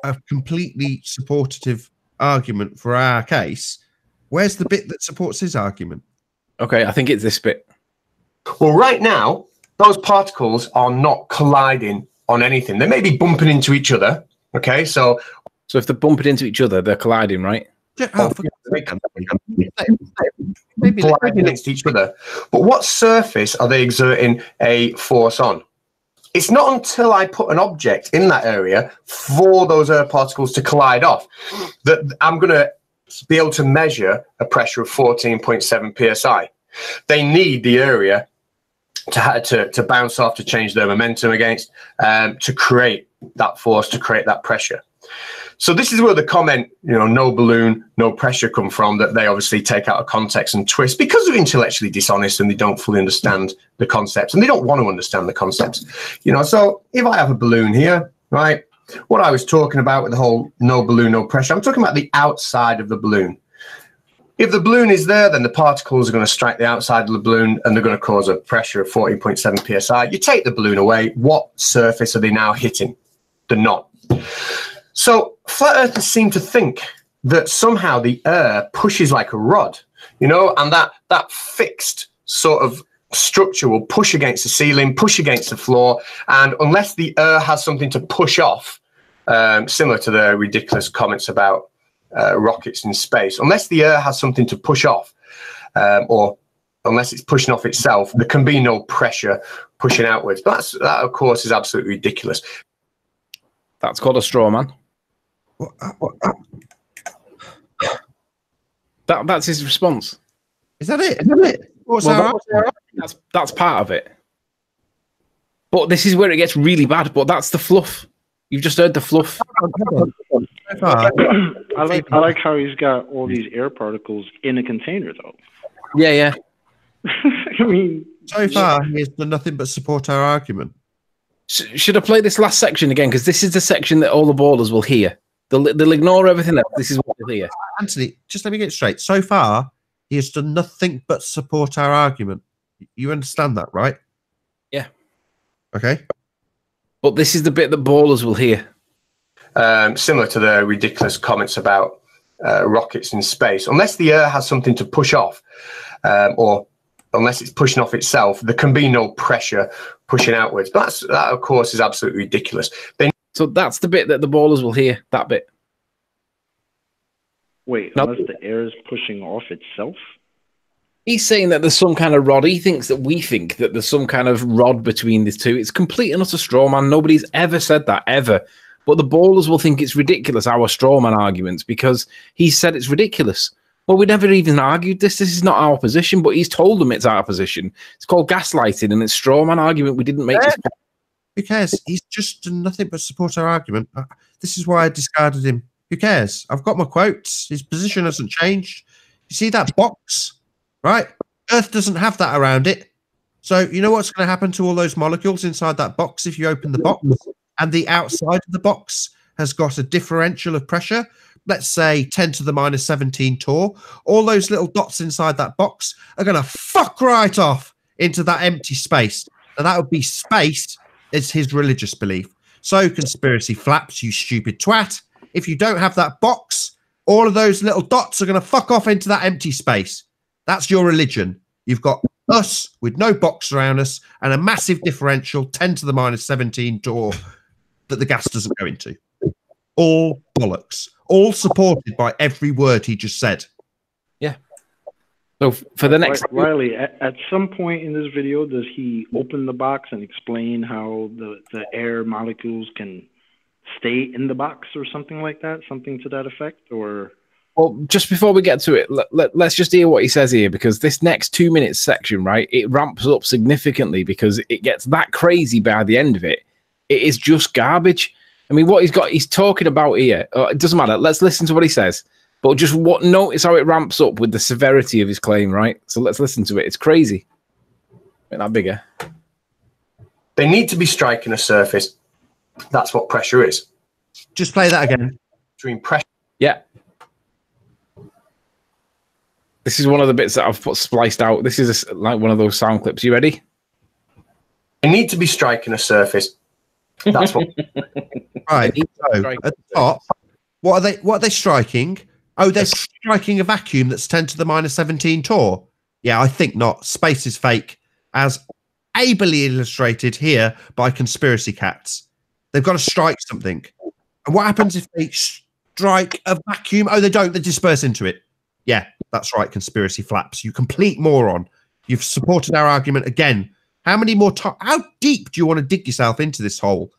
a completely supportive argument for our case. Where's the bit that supports his argument? Okay, I think it's this bit. Well, right now, those particles are not colliding on anything. They may be bumping into each other. Okay, so if they're bumping into each other, they're colliding, right? Maybe against each other. But what surface are they exerting a force on? It's not until I put an object in that area for those air particles to collide off that I'm going to be able to measure a pressure of 14.7 psi. They need the area to bounce off, to change their momentum against, to create that force, to create that pressure. So this is where the comment, no balloon, no pressure come from, that they obviously take out of context and twist because they're intellectually dishonest and they don't fully understand the concepts and they don't want to understand the concepts. So if I have a balloon here, right, what I was talking about with the whole no balloon, no pressure, I'm talking about the outside of the balloon. If the balloon is there, then the particles are going to strike the outside of the balloon and they're going to cause a pressure of 14.7 psi. You take the balloon away, what surface are they now hitting? They're not. So flat earthers seem to think that somehow the air pushes like a rod, and that fixed sort of structure will push against the ceiling, push against the floor, and unless the air has something to push off, similar to the ridiculous comments about rockets in space, unless the air has something to push off, or unless it's pushing off itself, there can be no pressure pushing outwards. But that, of course, is absolutely ridiculous. That's called a straw man. That's his response. Is that it? That's part of it. But this is where it gets really bad. But that's the fluff. You've just heard the fluff. I like how he's got all these air particles in a container, though. Yeah. I mean, so far he has done nothing but support our argument. Should I play this last section again? Because this is the section that all the ballers will hear. They'll ignore everything else. This is what they'll hear. Anthony, just let me get it straight. So far, he has done nothing but support our argument. You understand that, right? Yeah. Okay. But this is the bit that ballers will hear. Similar to the ridiculous comments about rockets in space. Unless the air has something to push off, or unless it's pushing off itself, there can be no pressure pushing outwards. But that, of course, is absolutely ridiculous. So that's the bit that the ballers will hear, that bit. Wait, unless the air is pushing off itself? He's saying that there's some kind of rod. He thinks that we think that there's some kind of rod between the two. It's complete and utter straw man. Nobody's ever said that, ever. But the ballers will think it's ridiculous, our straw man arguments, because he said it's ridiculous. Well, we never even argued this. This is not our position, but he's told them it's our position. It's called gaslighting, and it's straw man argument. We didn't make this. Who cares? He's just done nothing but support our argument. This is why I discarded him. Who cares? I've got my quotes. His position hasn't changed. You see that box, right? Earth doesn't have that around it. So you know what's going to happen to all those molecules inside that box if you open the box? And the outside of the box has got a differential of pressure, let's say 10 to the minus 17 torr. All those little dots inside that box are going to fuck right off into that empty space. And that would be space. It's his religious belief. So conspiracy flaps, you stupid twat. If you don't have that box, all of those little dots are going to fuck off into that empty space. That's your religion. You've got us with no box around us and a massive differential, 10 to the minus 17 torr, that the gas doesn't go into. All bollocks. All supported by every word he just said. Yeah. So for the next... Riley, at some point in this video, does he open the box and explain how the air molecules can stay in the box or something like that? Something to that effect? Or... Well, just before we get to it, let's just hear what he says here, because this next 2 minutes section, right, it ramps up significantly because it gets that crazy by the end of it. It is just garbage. I mean, what he's talking about here, it doesn't matter. Let's listen to what he says. But just notice how it ramps up with the severity of his claim, right? So let's listen to it. It's crazy. Make that bigger. They need to be striking a surface. That's what pressure is. Just play that again. Between pressure. Yeah. This is one of the bits that I've put spliced out. This is like one of those sound clips. You ready? They need to be striking a surface. That's what. Right. So at the top, what are they striking? Oh, they're striking a vacuum that's 10 to the minus 17 torr. Yeah, I think not. Space is fake, as ably illustrated here by conspiracy cats. They've got to strike something. And what happens if they strike a vacuum? Oh, they don't. They disperse into it. Yeah, that's right, conspiracy flaps. You complete moron. You've supported our argument again. How many more times? How deep do you want to dig yourself into this hole?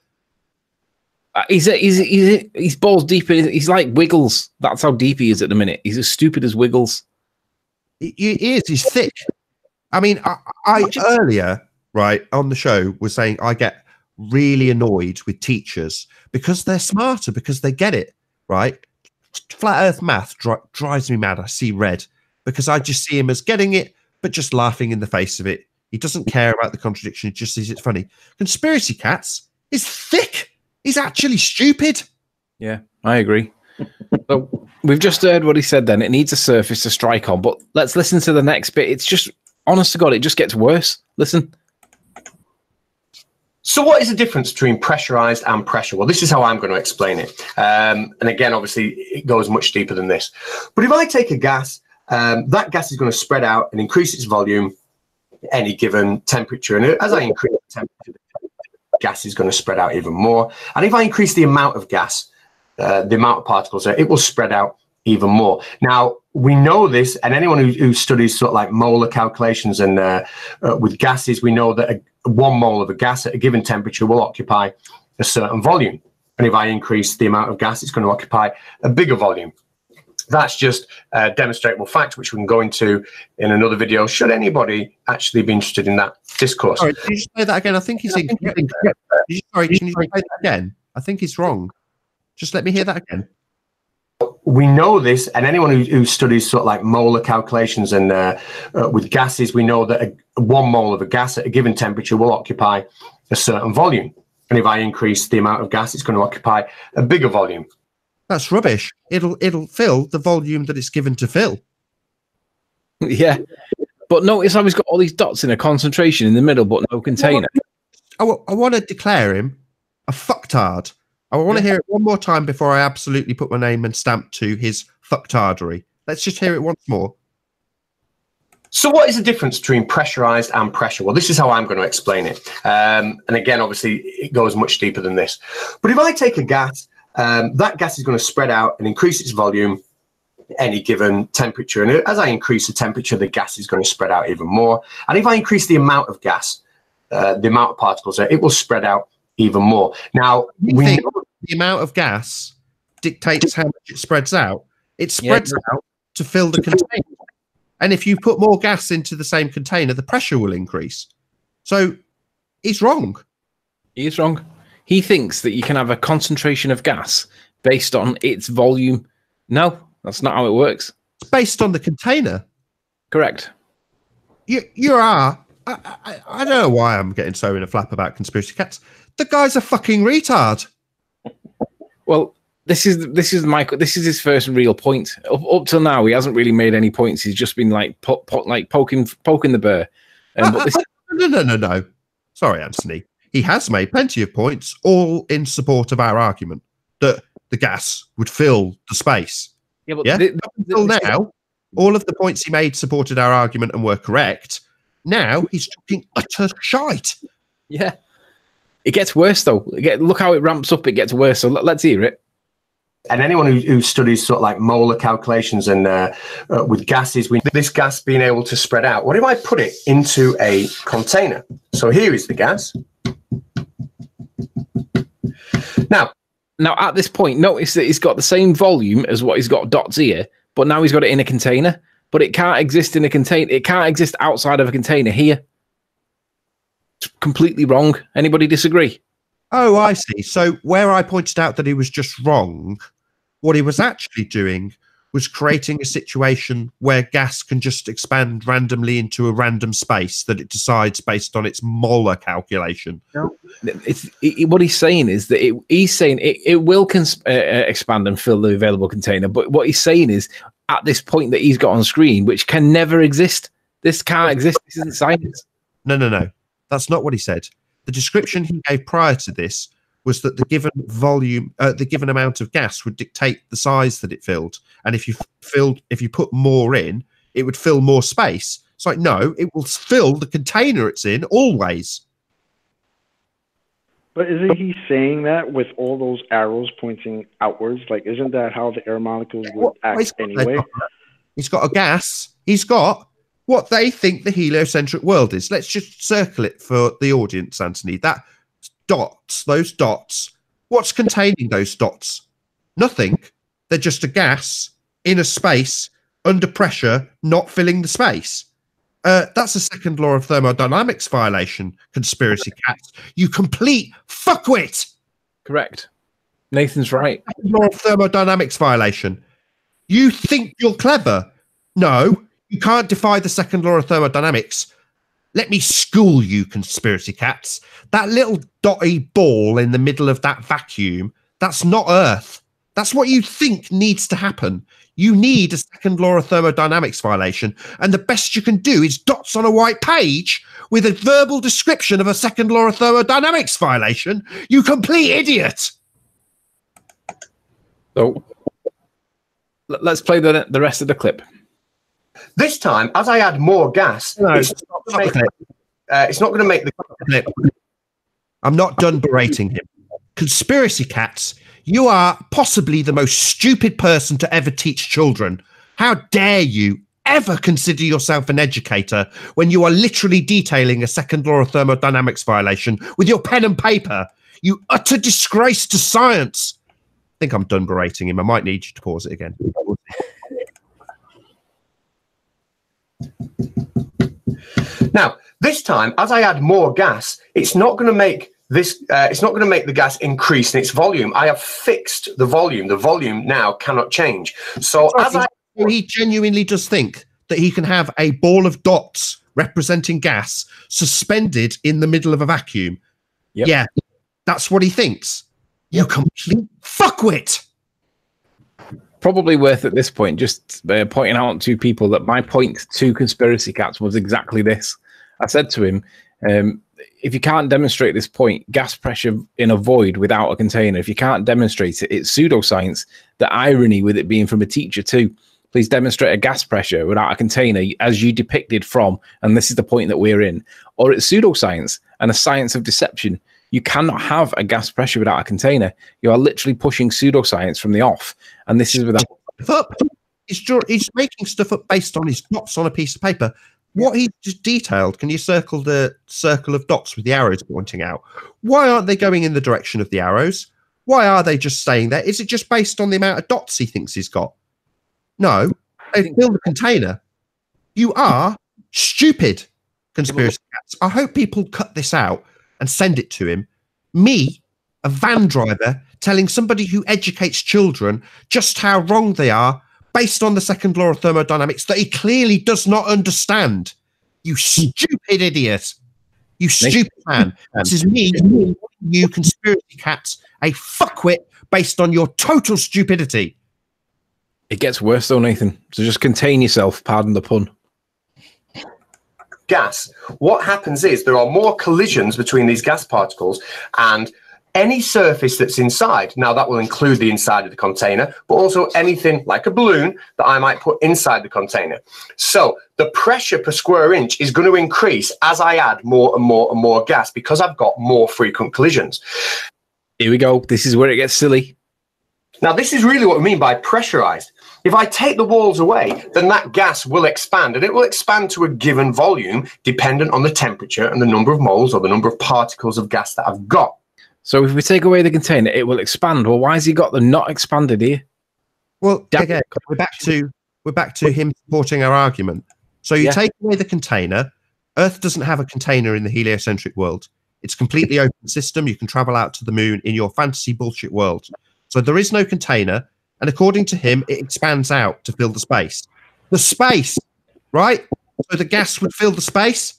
He's balls deep in. He's like Wiggles. That's how deep he is at the minute. He's as stupid as Wiggles. He is. He's thick. I mean, I earlier, right, on the show was saying I get really annoyed with teachers because they're smarter, because they get it, right? Flat Earth math drives me mad. I see red because I just see him as getting it, but just laughing in the face of it. He doesn't care about the contradiction. He just sees it's funny. Conspiracy Cats is thick. He's actually stupid. Yeah, I agree. So we've just heard what he said then. It needs a surface to strike on, but let's listen to the next bit. It's just, honest to God, it just gets worse. Listen. So what is the difference between pressurized and pressure? Well, this is how I'm going to explain it. And again, obviously, it goes much deeper than this. But if I take a gas, that gas is going to spread out and increase its volume at any given temperature. And as I increase the temperature, the gas is going to spread out even more. And if I increase the amount of gas, the amount of particles there, it will spread out even more. Now, we know this, and anyone who studies sort of like molar calculations and with gases, we know that 1 mole of a gas at a given temperature will occupy a certain volume. And if I increase the amount of gas, it's going to occupy a bigger volume. That's just a demonstrable fact, which we can go into in another video, should anybody actually be interested in that discourse. Sorry, can you just say that again? I think he's incorrect. Sorry, can you say that again? I think he's wrong. Just let me hear that again. We know this, and anyone who studies sort of like molar calculations and with gases, we know that 1 mole of a gas at a given temperature will occupy a certain volume. And if I increase the amount of gas, it's going to occupy a bigger volume. That's rubbish. It'll fill the volume that it's given to fill. Yeah. But notice how he's got all these dots in a concentration in the middle, but no container. I want to declare him a fucktard. I want to hear it one more time before I absolutely put my name and stamp to his fucktardery. Let's just hear it once more. So what is the difference between pressurized and pressure? Well, this is how I'm going to explain it. And again, obviously, it goes much deeper than this. But if I take a gas, that gas is going to spread out and increase its volume at any given temperature. And as I increase the temperature, the gas is going to spread out even more. And if I increase the amount of gas, the amount of particles there, it will spread out even more. Now, we think know the amount of gas dictates how much it spreads out. It spreads out to fill the container. And if you put more gas into the same container, the pressure will increase. So he's wrong. He is wrong. He thinks that you can have a concentration of gas based on its volume. No, that's not how it works. It's based on the container. Correct. You are. I don't know why I'm getting so in a flap about conspiracy cats. The guy's a fucking retard. Well, this is his first real point. Up till now, he hasn't really made any points. He's just been like poking the bear. But this... No. Sorry, Anthony. He has made plenty of points, all in support of our argument that the gas would fill the space. Yeah, but Until now, all of the points he made supported our argument and were correct. Now he's talking utter shite. Yeah. It gets worse, though. Look how it ramps up. It gets worse. So let's hear it. And anyone who studies sort of like molar calculations and with gases, this gas being able to spread out. What if I put it into a container? So here is the gas. Now at this point, notice that he's got the same volume as what he's got dots here, but now he's got it in a container. But it can't exist in a container. It can't exist outside of a container here. It's completely wrong. Anybody disagree? Oh, I see. So where I pointed out that he was just wrong, what he was actually doing was creating a situation where gas can just expand randomly into a random space that it decides based on its molar calculation. No, what he's saying is that it will expand and fill the available container. But what he's saying is, at this point that he's got on screen, which can never exist, this can't exist. This isn't science. No. That's not what he said. The description he gave prior to this was that the given volume, the given amount of gas would dictate the size that it filled. And if you put more in, it would fill more space. It's like, no, it will fill the container it's in always. But isn't he saying that with all those arrows pointing outwards? Like, isn't that how the air molecules would act anyway? He's got a gas. He's got what they think the heliocentric world is. Let's just circle it for the audience, Anthony. That dots, those dots. What's containing those dots? Nothing. They're just a gas in a space under pressure, not filling the space. That's a second law of thermodynamics violation, conspiracy cats. You complete fuckwit. Correct. Nathan's right. Second law of thermodynamics violation. You think you're clever. No, you can't defy the second law of thermodynamics. Let me school you, conspiracy cats. That little dotty ball in the middle of that vacuum, that's not Earth. That's what you think needs to happen. You need a second law of thermodynamics violation, and the best you can do is dots on a white page with a verbal description of a second law of thermodynamics violation. You complete idiot. So let's play the rest of the clip. This time, as I add more gas, it's not going to make the clip. I'm not done berating him. Conspiracy cats, you are possibly the most stupid person to ever teach children. How dare you ever consider yourself an educator when you are literally detailing a second law of thermodynamics violation with your pen and paper? You utter disgrace to science. I think I'm done berating him. I might need you to pause it again. Now, this time, as I add more gas, it's not going to make this. It's not going to make the gas increase in its volume. I have fixed the volume. The volume now cannot change. So, he genuinely does think that he can have a ball of dots representing gas suspended in the middle of a vacuum. Yep. Yeah, that's what he thinks. You complete fuckwit. Probably worth at this point just pointing out to people that my point to conspiracy cats was exactly this. I said to him, if you can't demonstrate this point, gas pressure in a void without a container, if you can't demonstrate it, it's pseudoscience. The irony with it being from a teacher too. Please demonstrate a gas pressure without a container as you depicted from, and this is the point that we're in, or it's pseudoscience and a science of deception. You cannot have a gas pressure without a container. You are literally pushing pseudoscience from the off. And this is without... He's making stuff up based on his dots on a piece of paper. What he just detailed, can you circle the circle of dots with the arrows pointing out? Why aren't they going in the direction of the arrows? Why are they just staying there? Is it just based on the amount of dots he thinks he's got? No, they fill the container. You are stupid, conspiracy cats. I hope people cut this out and send it to him. Me, a van driver, telling somebody who educates children just how wrong they are based on the second law of thermodynamics that he clearly does not understand. You stupid idiot. You stupid man. This is me, you conspiracy cats, a fuckwit based on your total stupidity. It gets worse though, Nathan. So just contain yourself, pardon the pun. Gas, what happens is there are more collisions between these gas particles and any surface that's inside. Now, that will include the inside of the container, but also anything like a balloon that I might put inside the container. So the pressure per square inch is going to increase as I add more and more and more gas because I've got more frequent collisions. Here we go. This is where it gets silly. Now, this is really what we mean by pressurized. If I take the walls away, then that gas will expand, and it will expand to a given volume dependent on the temperature and the number of moles or the number of particles of gas that I've got. So if we take away the container, it will expand. Well, why has he got the not expanded here? Well, again, we're back to him supporting our argument. So you take away the container. Earth doesn't have a container in the heliocentric world. It's a completely open system. You can travel out to the moon in your fantasy bullshit world. So there is no container. And according to him, it expands out to fill the space. The space, right? So the gas would fill the space.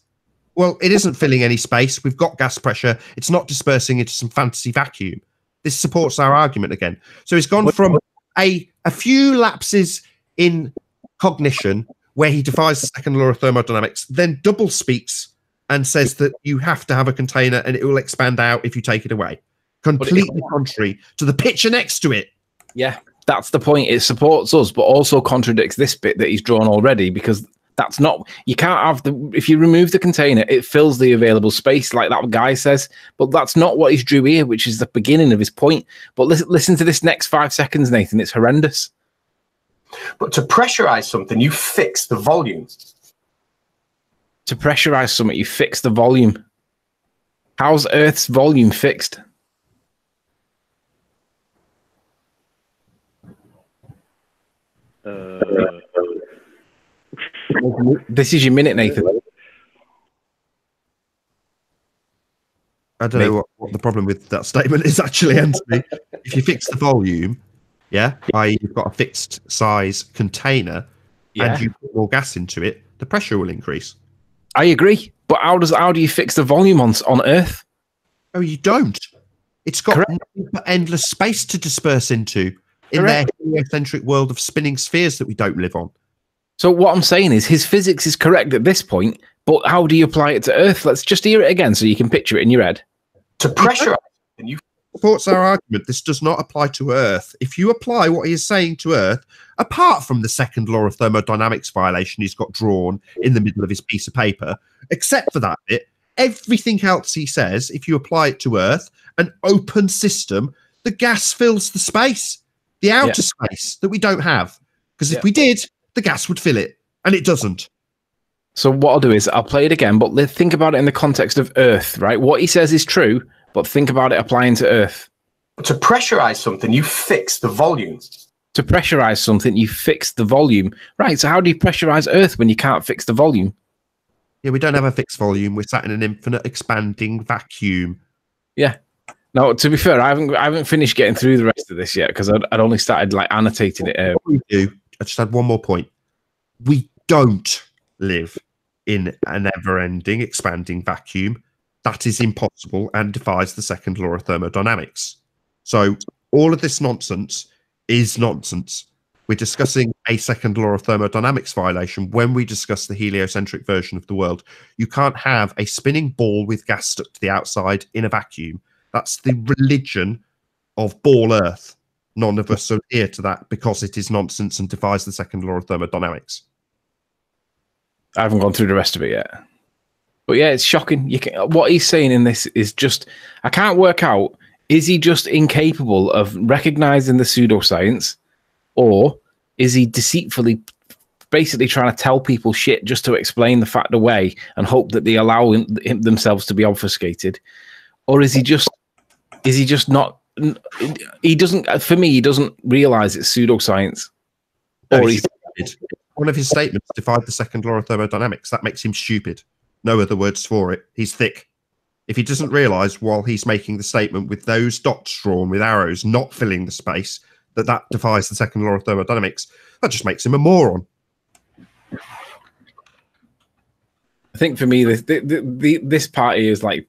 Well, it isn't filling any space. We've got gas pressure. It's not dispersing into some fantasy vacuum. This supports our argument again. So he's gone from a few lapses in cognition where he defies the second law of thermodynamics, then double speaks and says that you have to have a container and it will expand out if you take it away. Completely contrary to the picture next to it. Yeah. That's the point. It supports us, but also contradicts this bit that he's drawn already, because that's not, you can't have the, if you remove the container, it fills the available space like that guy says, but that's not what he's drew here, which is the beginning of his point. But listen to this next 5 seconds, Nathan. It's horrendous. But to pressurize something, you fix the volume. To pressurize something, you fix the volume. How's Earth's volume fixed? This is your minute, Nathan. I don't know what the problem with that statement is actually, Anthony. If you fix the volume, i.e. you've got a fixed size container and you put more gas into it, the pressure will increase. I agree. But how do you fix the volume on Earth? Oh, you don't. It's got endless space to disperse into in their heliocentric world of spinning spheres that we don't live on. So what I'm saying is his physics is correct at this point, but how do you apply it to Earth? Let's just hear it again so you can picture it in your head. To pressurize, and you supports our argument. This does not apply to Earth. If you apply what he is saying to Earth, apart from the second law of thermodynamics violation he's got drawn in the middle of his piece of paper, except for that bit, everything else he says, if you apply it to Earth, an open system, the gas fills the space, the outer space that we don't have. Because if we did, the gas would fill it, and it doesn't. So what I'll do is I'll play it again, but let's think about it in the context of Earth, right? What he says is true, but think about it applying to Earth. To pressurize something, you fix the volume. To pressurize something, you fix the volume. Right, so how do you pressurize Earth when you can't fix the volume? Yeah, we don't have a fixed volume. We're sat in an infinite expanding vacuum. Yeah. No, to be fair, I haven't finished getting through the rest of this yet because I'd only started like annotating it. We do. I just had one more point. We don't live in a never-ending expanding vacuum. That is impossible and defies the second law of thermodynamics. So all of this nonsense is nonsense. We're discussing a second law of thermodynamics violation when we discuss the heliocentric version of the world. You can't have a spinning ball with gas stuck to the outside in a vacuum. That's the religion of ball Earth. None of us adhere to that because it is nonsense and defies the second law of thermodynamics. I haven't gone through the rest of it yet. But yeah, it's shocking. What he's saying in this is just, I can't work out, is he just incapable of recognizing the pseudoscience, or is he deceitfully basically trying to tell people shit just to explain the fact away and hope that they allow themselves to be obfuscated? Or is he just not, he doesn't, for me, he doesn't realize it's pseudoscience. No, one of his statements defied the second law of thermodynamics. That makes him stupid. No other words for it. He's thick. If he doesn't realize while he's making the statement with those dots drawn with arrows not filling the space, that defies the second law of thermodynamics, that just makes him a moron. I think for me, this part here is like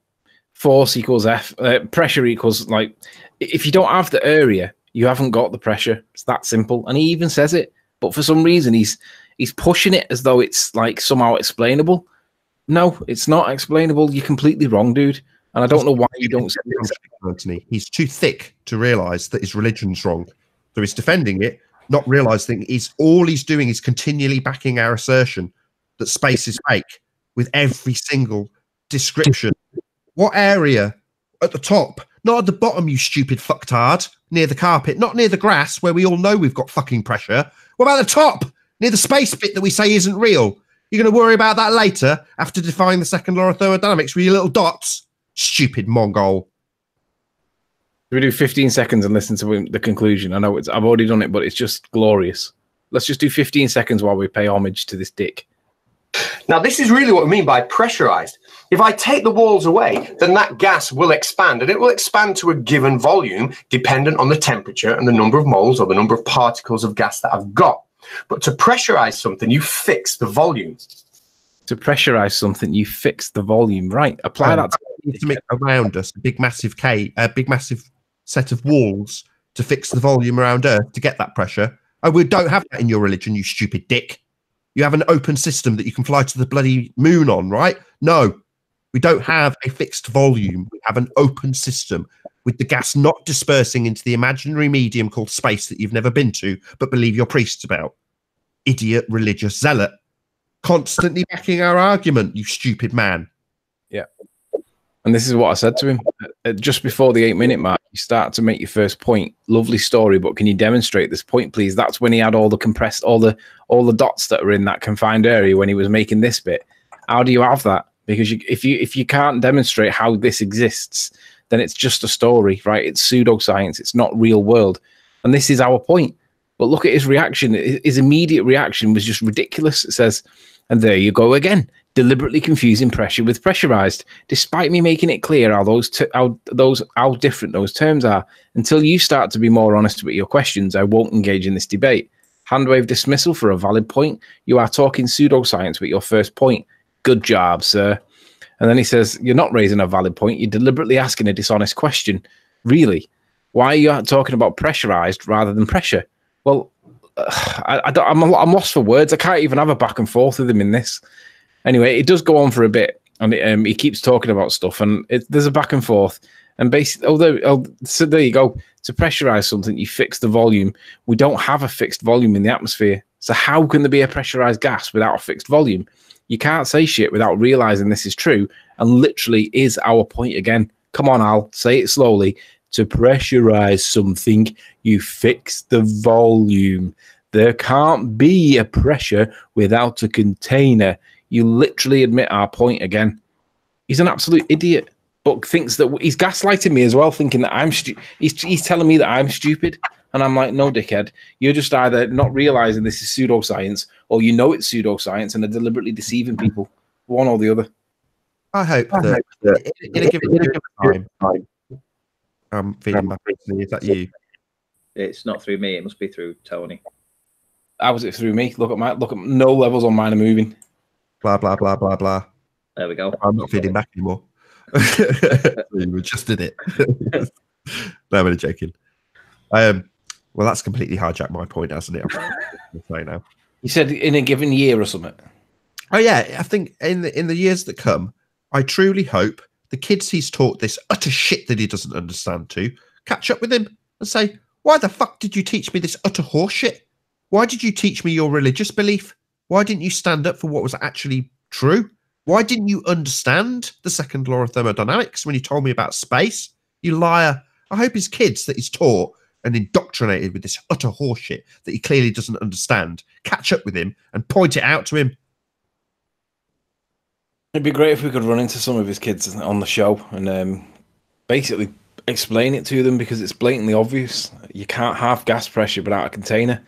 force equals F, pressure equals, like, if you don't have the area, you haven't got the pressure. It's that simple. And he even says it, but for some reason he's pushing it as though it's like somehow explainable. No, it's not explainable. You're completely wrong, dude. And I don't know why you don't say this. Anthony, he's too thick to realize that his religion's wrong. So he's defending it, not realizing all he's doing is continually backing our assertion that space is fake with every single description. What area? At the top, not at the bottom, you stupid fucktard. Near the carpet, not near the grass, where we all know we've got fucking pressure. What about the top? Near the space bit that we say isn't real. You're going to worry about that later after defying the second law of thermodynamics with your little dots? Stupid Mongol. We do 15 seconds and listen to the conclusion. I know I've already done it, but it's just glorious. Let's just do 15 seconds while we pay homage to this dick. Now, this is really what we mean by pressurized. If I take the walls away, then that gas will expand, and it will expand to a given volume dependent on the temperature and the number of moles or the number of particles of gas that I've got. But to pressurize something, you fix the volume. To pressurize something, you fix the volume. Right. Apply that to make around us a big massive set of walls to fix the volume around Earth to get that pressure. Oh, we don't have that in your religion, you stupid dick. You have an open system that you can fly to the bloody moon on, right? No, we don't have a fixed volume. We have an open system with the gas not dispersing into the imaginary medium called space that you've never been to, but believe your priests about. Idiot religious zealot. Constantly backing our argument, you stupid man. Yeah. And this is what I said to him. Just before the 8-minute mark, you start to make your first point. Lovely story, but can you demonstrate this point, please? That's when he had all the compressed, all the dots that were in that confined area when he was making this bit. How do you have that? Because if you can't demonstrate how this exists, then it's just a story, right? It's pseudoscience. It's not real world. And this is our point. But look at his reaction. His immediate reaction was just ridiculous. It says, And there you go again, deliberately confusing pressure with pressurized, despite me making it clear how different those terms are. Until you start to be more honest with your questions, I won't engage in this debate. Handwave dismissal for a valid point. You are talking pseudoscience with your first point. Good job, sir. And then he says, you're not raising a valid point. You're deliberately asking a dishonest question. Really? Why are you talking about pressurized rather than pressure? Well, I'm lost for words. I can't even have a back and forth with him in this. Anyway, it does go on for a bit, and he keeps talking about stuff, and there's a back and forth. And basically, so there you go. To pressurize something, you fix the volume. We don't have a fixed volume in the atmosphere. So how can there be a pressurized gas without a fixed volume? You can't say shit without realizing this is true, and literally is our point again. Come on, Al, say it slowly. To pressurize something, you fix the volume. There can't be a pressure without a container. You literally admit our point again. He's an absolute idiot, but thinks that he's gaslighting me as well, thinking that I'm he's telling me that I'm stupid. And I'm like, no, dickhead. You're just either not realizing this is pseudoscience, or you know it's pseudoscience and are deliberately deceiving people. One or the other. I hope that in a given time, I'm feeding back. Is that you? It's not through me. It must be through Tony. How was it through me? Look at no levels on mine are moving. Blah blah blah blah blah. There we go. I'm not feeding back anymore. You just did it. No, I'm only joking. Well, that's completely hijacked my point, hasn't it? I'm say now. You said in a given year or something. Oh yeah, I think in the years that come, I truly hope the kids he's taught this utter shit that he doesn't understand to catch up with him and say, "Why the fuck did you teach me this utter horseshit? Why did you teach me your religious belief? Why didn't you stand up for what was actually true? Why didn't you understand the second law of thermodynamics when you told me about space? You liar." I hope his kids that he's taught and indoctrinated with this utter horseshit that he clearly doesn't understand catch up with him and point it out to him. It'd be great if we could run into some of his kids on the show and basically explain it to them, because it's blatantly obvious. You can't have gas pressure without a container.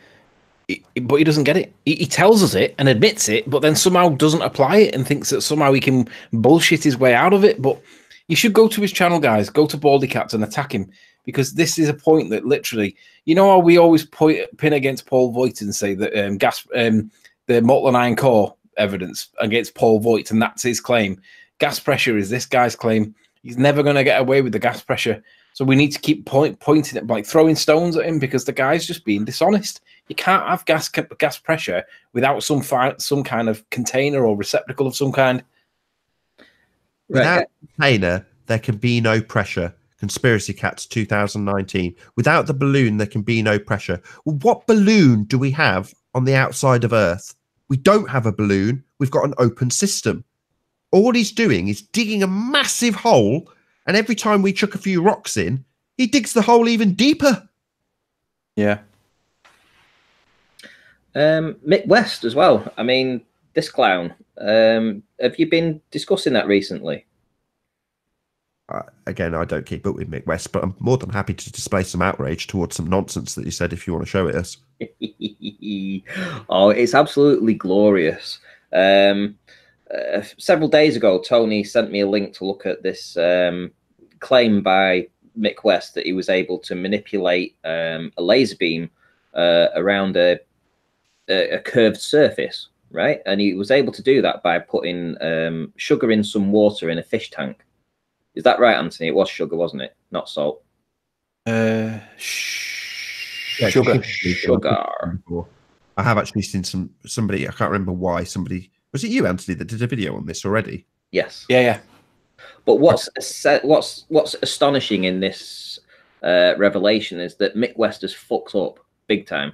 But he doesn't get it. He tells us it and admits it, but then somehow doesn't apply it and thinks that somehow he can bullshit his way out of it. But you should go to his channel, guys. Go to Baldy Cats and attack him, because this is a point that literally, you know how we always pin against Paul Voigt and say that the molten iron core evidence against Paul Voigt, and that's his claim. Gas pressure is this guy's claim. He's never going to get away with the gas pressure. So we need to keep pointing at, like throwing stones at him, because the guy's just being dishonest. You can't have gas pressure without some kind of container or receptacle of some kind. Without a container, there can be no pressure. Conspiracy Cats 2019. Without the balloon, there can be no pressure. Well, what balloon do we have on the outside of Earth? We don't have a balloon. We've got an open system. All he's doing is digging a massive hole, and every time we chuck a few rocks in, he digs the hole even deeper. Yeah. Mick West as well. I mean, this clown. Have you been discussing that recently? Again, I don't keep up with Mick West, but I'm more than happy to display some outrage towards some nonsense that you said if you want to show it us. Oh, it's absolutely glorious. Several days ago, Tony sent me a link to look at this claim by Mick West that he was able to manipulate a laser beam around a curved surface, right? And he was able to do that by putting sugar in some water in a fish tank. Is that right, Anthony? It was sugar, wasn't it? Not salt. Sugar. I have actually seen somebody. I can't remember why. Somebody, was it you, Anthony, that did a video on this already? Yes. Yeah. But what's astonishing in this revelation is that Mick West has fucked up big time.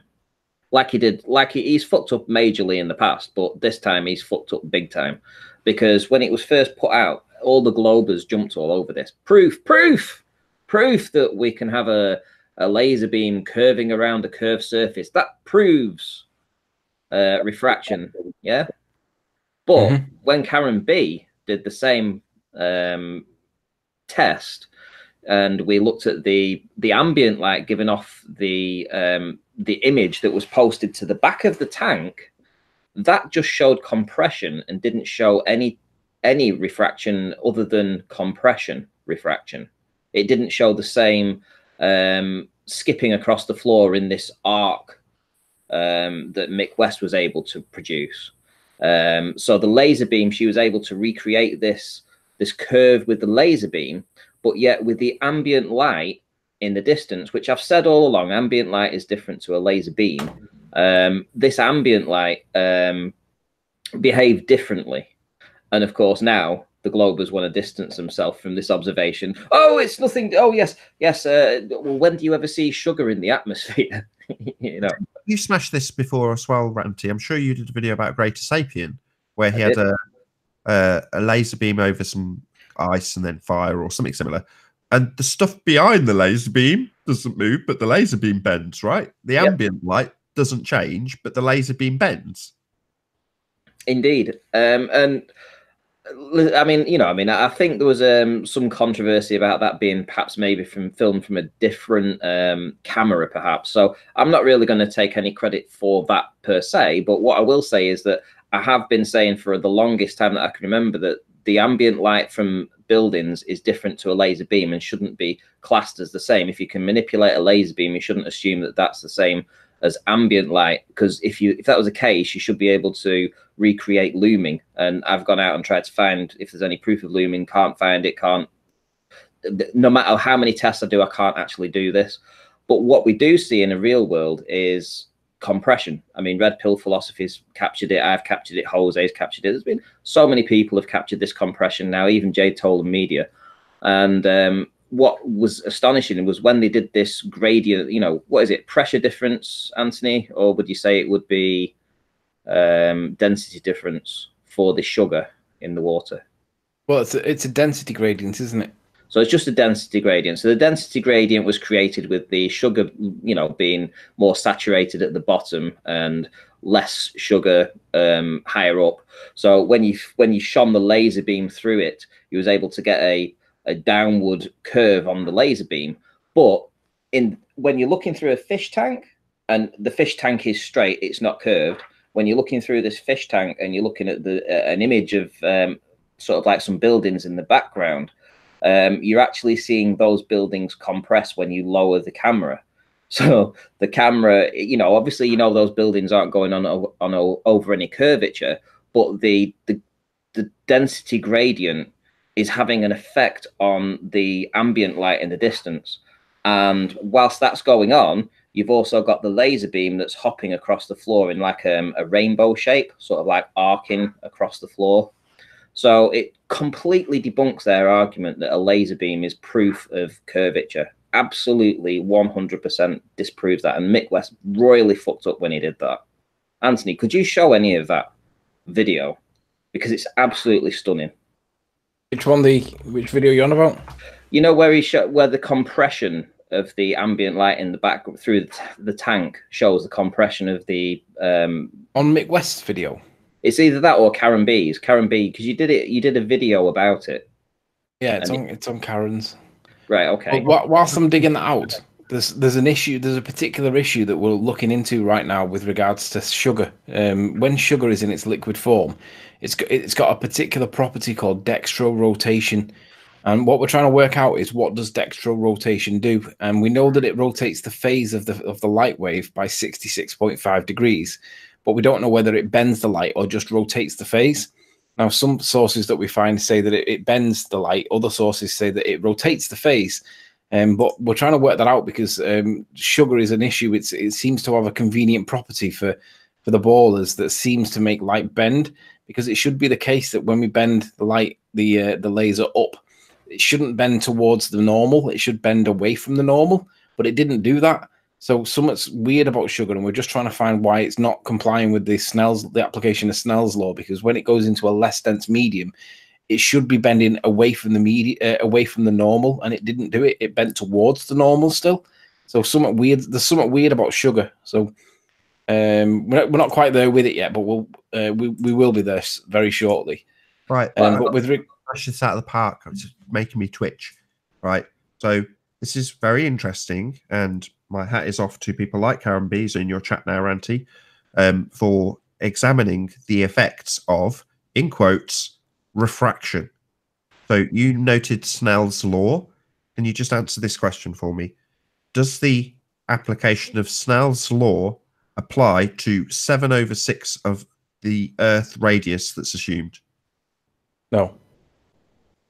He's fucked up majorly in the past, but this time he's fucked up big time, because when it was first put out, all the Globers jumped all over this. Proof that we can have a laser beam curving around a curved surface. That proves refraction, yeah? But when Karen B did the same test, and we looked at the ambient light giving off the image that was posted to the back of the tank, That just showed compression and didn't show any refraction other than compression refraction. It didn't show the same skipping across the floor in this arc that Mick West was able to produce. So the laser beam, she was able to recreate this curve with the laser beam, but yet with the ambient light in the distance, which I've said all along, ambient light is different to a laser beam. This ambient light behaved differently. And of course, now the Globers want to distance themselves from this observation. Oh, it's nothing. Oh, yes. Well, when do you ever see sugar in the atmosphere? You know, you smashed this before as well, Ranty. I'm sure you did a video about Greater Sapien where he had a laser beam over some ice and then fire or something similar. And the stuff behind the laser beam doesn't move, but the laser beam bends, right? The ambient light doesn't change, but the laser beam bends. Indeed. And I mean, I think there was some controversy about that being perhaps maybe filmed from a different camera, perhaps. So I'm not really going to take any credit for that per se. But what I will say is that I have been saying for the longest time that I can remember that the ambient light from buildings is different to a laser beam and shouldn't be classed as the same. If you can manipulate a laser beam, you shouldn't assume that that's the same as ambient light, because if that was the case, you should be able to recreate looming. And I've gone out and tried to find if there's any proof of looming, can't find it, no matter how many tests I do, I can't actually do this. But what we do see in the real world is compression. I mean, Red Pill Philosophy's captured it, I've captured it, Jose's captured it. There's been so many people have captured this compression now, even Jade Tolan Media. And what was astonishing was when they did this gradient, what is it, pressure difference, Anthony? Or would you say it would be density difference for the sugar in the water? Well, it's a density gradient, isn't it? So it's just a density gradient. So the density gradient was created with the sugar, being more saturated at the bottom and less sugar higher up. So when you shone the laser beam through it, you was able to get a downward curve on the laser beam. But when you're looking through a fish tank and the fish tank is straight, it's not curved. When you're looking through this fish tank and you're looking at an image of sort of like some buildings in the background, you're actually seeing those buildings compress when you lower the camera. So the camera, obviously, those buildings aren't going on over any curvature, but the density gradient is having an effect on the ambient light in the distance. And whilst that's going on, you've also got the laser beam that's hopping across the floor in like a rainbow shape, sort of like arcing across the floor. So it completely debunks their argument that a laser beam is proof of curvature. Absolutely 100% disproves that. And Mick West royally fucked up when he did that. Anthony, could you show any of that video? Because it's absolutely stunning. Which video are you on about? Where the compression of the ambient light in the back through the tank shows the compression of the on Mick West's video. It's either that or Karen B's. Karen B, because you did a video about it. Yeah, it's on Karen's. Right, okay. But whilst I'm digging that out, there's an issue. There's a particular issue that we're looking into right now with regards to sugar. When sugar is in its liquid form, it's got a particular property called dextrorotation. And what we're trying to work out is what does dextrorotation do? And we know that it rotates the phase of the light wave by 66.5 degrees, but we don't know whether it bends the light or just rotates the phase. Now, some sources that we find say that it bends the light. Other sources say that it rotates the phase. But we're trying to work that out because sugar is an issue. It seems to have a convenient property for the ballers that seems to make light bend, because it should be the case that when we bend the light, the laser up, it shouldn't bend towards the normal. It should bend away from the normal, but it didn't do that. So something's weird about sugar, and we're just trying to find why it's not complying with the application of Snell's law, because when it goes into a less dense medium, it should be bending away from the away from the normal, and it didn't do it. It bent towards the normal still. So something weird. There's something weird about sugar. So we're not quite there with it yet, but we will be there very shortly. Right. But with smash this out of the park. It's making me twitch. Right. So this is very interesting, and my hat is off to people like Karen Bees in your chat now, Ranty, for examining the effects of, in quotes, refraction. So you noted Snell's law. Can you just answer this question for me? Does the application of Snell's law apply to 7/6 of the Earth radius that's assumed? No.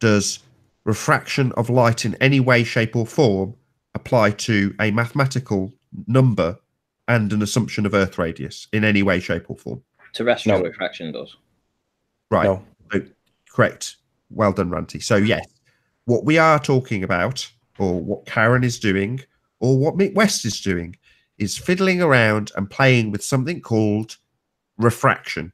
Does refraction of light in any way, shape, or form apply to a mathematical number and an assumption of Earth radius in any way, shape, or form? Terrestrial refraction does. Right. No. So, correct. Well done, Ranty. So, yes, what we are talking about, or what Karen is doing, or what Mick West is doing, is fiddling around and playing with something called refraction,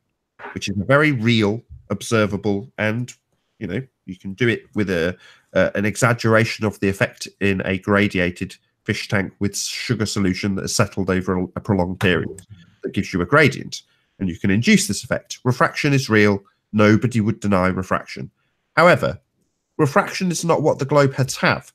which is a very real, observable, and you can do it with an exaggeration of the effect in a gradiated fish tank with sugar solution that has settled over a prolonged period that gives you a gradient, and you can induce this effect. Refraction is real. Nobody would deny refraction. However, refraction is not what the globeheads have.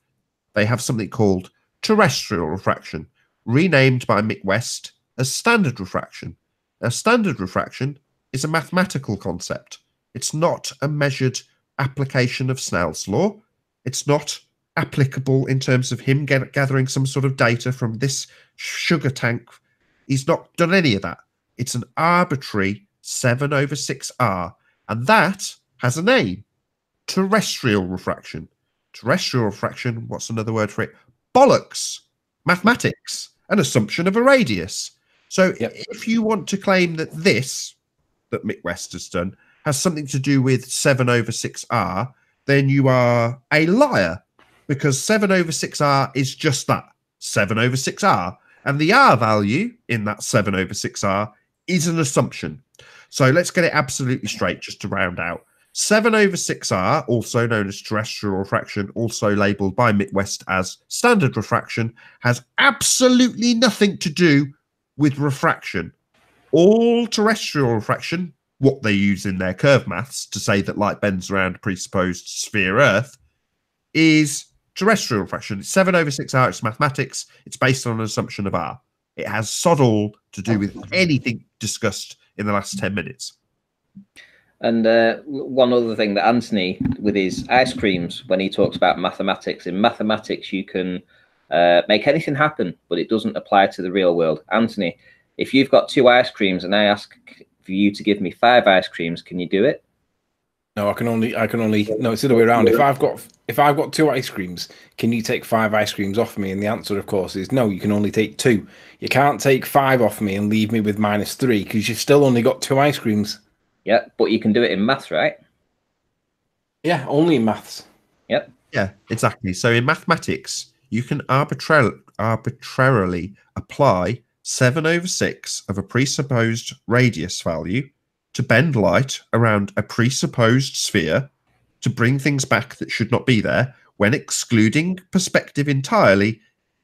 They have something called terrestrial refraction, renamed by Mick West as standard refraction. Now, standard refraction is a mathematical concept. It's not a measured application of Snell's law. It's not applicable in terms of him gathering some sort of data from this sugar tank. He's not done any of that. It's an arbitrary 7/6R, and that has a name: terrestrial refraction. Terrestrial refraction, what's another word for it? Bollocks. Mathematics. An assumption of a radius. So if you want to claim that this, that Mick West has done, has something to do with 7/6R, then you are a liar, because 7/6R is just that, 7/6R. And the R value in that 7/6R is an assumption. So let's get it absolutely straight just to round out. 7/6R, also known as terrestrial refraction, also labelled by Mick West as standard refraction, has absolutely nothing to do with refraction. All terrestrial refraction, what they use in their curve maths to say that light bends around a presupposed sphere Earth, is terrestrial refraction. It's 7/6R, it's mathematics, it's based on an assumption of R. It has sod all to do with anything discussed in the last 10 minutes. And one other thing that Anthony, with his ice creams, when he talks about mathematics, in mathematics you can make anything happen, but it doesn't apply to the real world. Anthony, if you've got 2 ice creams and I ask for you to give me 5 ice creams, can you do it? No, I can only no, it's the other way around. If I've got 2 ice creams, can you take 5 ice creams off me? And the answer, of course, is no, you can only take 2. You can't take 5 off me and leave me with -3 because you've still only got 2 ice creams. Yeah, but you can do it in maths, right? Yeah, only in maths. Yep. Yeah, exactly. So in mathematics, you can arbitrarily apply 7/6 of a presupposed radius value to bend light around a presupposed sphere to bring things back that should not be there when excluding perspective entirely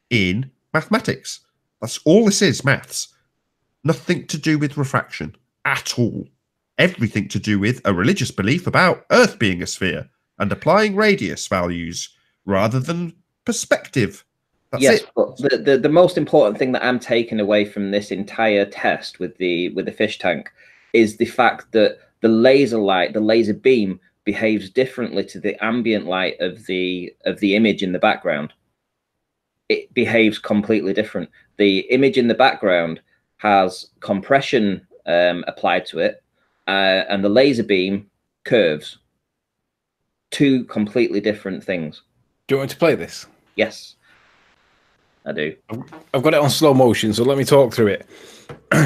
in mathematics. That's all this is, maths. Nothing to do with refraction at all. Everything to do with a religious belief about Earth being a sphere and applying radius values rather than perspective. That's yes, it. But the most important thing that I'm taking away from this entire test with the fish tank is the fact that the laser light, the laser beam, behaves differently to the ambient light of the image in the background. It behaves completely different. The image in the background has compression applied to it, and the laser beam curves. 2 completely different things. Do you want me to play this? Yes, I do. I've got it on slow motion, so let me talk through it.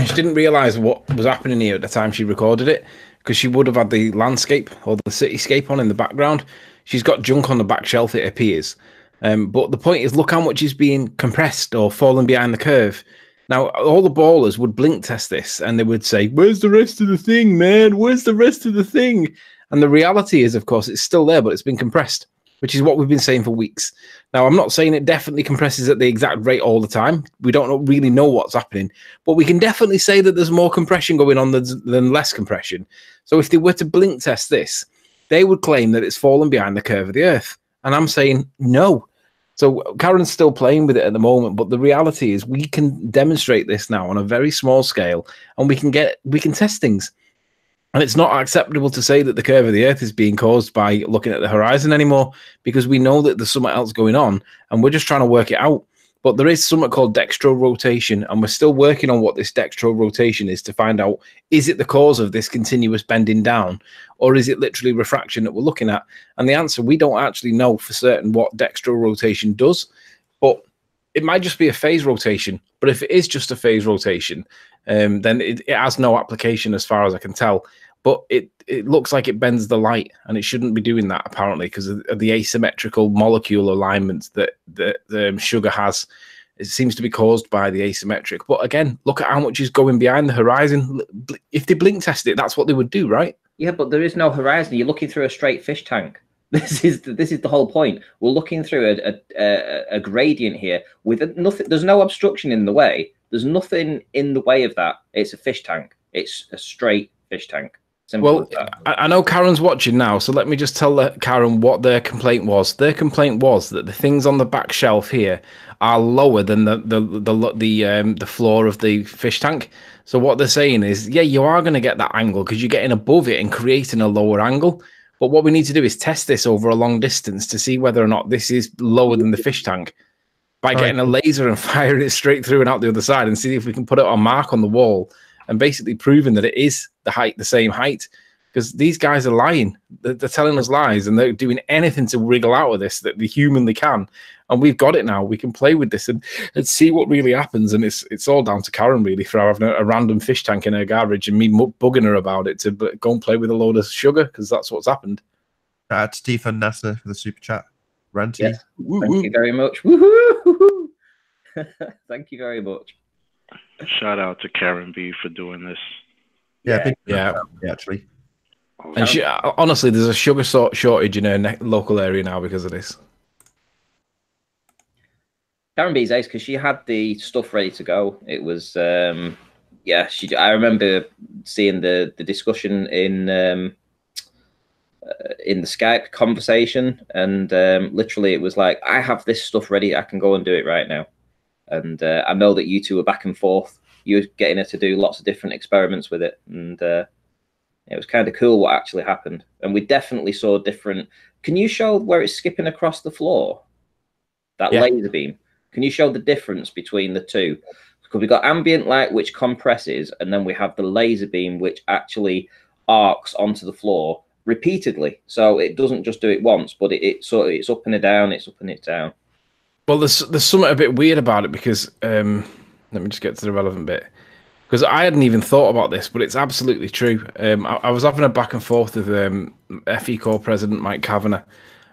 She didn't realise what was happening here at the time she recorded it, because she would have had the landscape or the cityscape on in the background. She's got junk on the back shelf, it appears. But the point is, look how much is being compressed or falling behind the curve. Now, all the ballers would blink test this, and they would say, where's the rest of the thing, man? Where's the rest of the thing? And the reality is, of course, it's still there, but it's been compressed, which is what we've been saying for weeks. Now, I'm not saying it definitely compresses at the exact rate all the time. We don't really know what's happening, but we can definitely say that there's more compression going on than less compression. So if they were to blink test this, they would claim that it's fallen behind the curve of the Earth. And I'm saying, no, So Karen's still playing with it at the moment, but the reality is we can demonstrate this now on a very small scale, and we can test things. And it's not acceptable to say that the curve of the Earth is being caused by looking at the horizon anymore, because we know that there's something else going on, and we're just trying to work it out. But there is something called dextro-rotation, and we're still working on what this dextro-rotation is to find out, is it the cause of this continuous bending down, or is it literally refraction that we're looking at? And the answer, we don't actually know for certain what dextro-rotation does, but it might just be a phase rotation. But if it is just a phase rotation, then it has no application as far as I can tell. But it looks like it bends the light, and it shouldn't be doing that apparently because of the asymmetrical molecule alignments that the sugar has. It seems to be caused by the asymmetric. But again, look at how much is going behind the horizon. If they blink test it, that's what they would do, right? Yeah, but there is no horizon. You're looking through a straight fish tank. This is the whole point. We're looking through a gradient here with nothing. There's no obstruction in the way. There's nothing in the way of that. It's a fish tank. It's a straight fish tank. Well, I know Karen's watching now, so let me just tell Karen what their complaint was. Their complaint was that the things on the back shelf here are lower than the floor of the fish tank. So what they're saying is, yeah, you are going to get that angle because you're getting above it and creating a lower angle. But what we need to do is test this over a long distance to see whether or not this is lower than the fish tank by getting a laser and firing it straight through and out the other side, and see if we can put it on mark on the wall and basically proving that it is the same height, because these guys are lying. They're telling us lies, and they're doing anything to wriggle out of this that they humanly can. And we've got it now. We can play with this and see what really happens. And it's all down to Karen, really, for having a random fish tank in her garage and me bugging her about it to go and play with a load of sugar, because that's what's happened. Stephen Nasser for the super chat. Ranty. Yes. Thank you very much. Woohoo! Thank you very much. Shout out to Karen B for doing this. Yeah, actually. And she, honestly, there's a sugar shortage in her local area now because of this. Karen B's ace because she had the stuff ready to go. It was, yeah. I remember seeing the discussion in the Skype conversation, and literally it was like, I have this stuff ready. I can go and do it right now. And I know that you two were back and forth. You were getting her to do lots of different experiments with it. And it was kind of cool what actually happened. And we definitely saw different. Can you show where it's skipping across the floor? That laser beam. Can you show the difference between the two? Because we've got ambient light, which compresses, and then we have the laser beam, which actually arcs onto the floor repeatedly. So it doesn't just do it once, but it's up and down, it's up and it's down. Well, there's something a bit weird about it because let me just get to the relevant bit, because I hadn't even thought about this, but it's absolutely true. I was having a back and forth with FE Corps President Mike Kavanagh,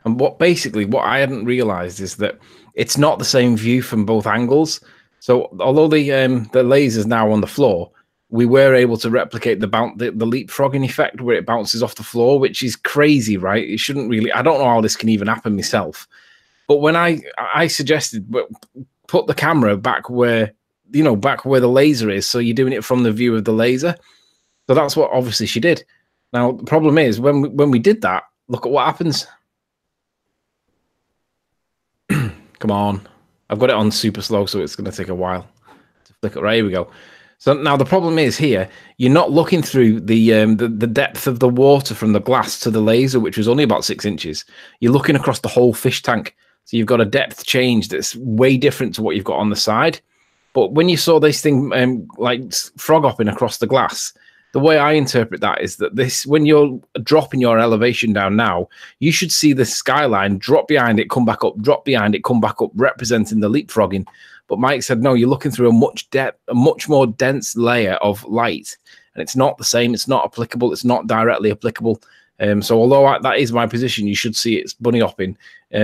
and what I hadn't realised is that it's not the same view from both angles. So although the laser's now on the floor, we were able to replicate the leapfrogging effect where it bounces off the floor, which is crazy, right? It shouldn't really. I don't know how this can even happen myself. But when I suggested put the camera back where the laser is, so you're doing it from the view of the laser. So that's what obviously she did. Now the problem is when we did that, look at what happens. Come on, I've got it on super slow, so it's going to take a while to flick it. Right, here we go. So now the problem is here, you're not looking through the depth of the water from the glass to the laser, which was only about 6 inches. You're looking across the whole fish tank. So you've got a depth change that's way different to what you've got on the side. But when you saw this thing like frog hopping across the glass, the way I interpret that is that when you're dropping your elevation down now, you should see the skyline drop behind it, come back up, drop behind it, come back up, representing the leapfrogging. But Mike said, no, you're looking through a much more dense layer of light, and it's not the same. It's not applicable. It's not directly applicable. So although that is my position, you should see it's bunny hopping.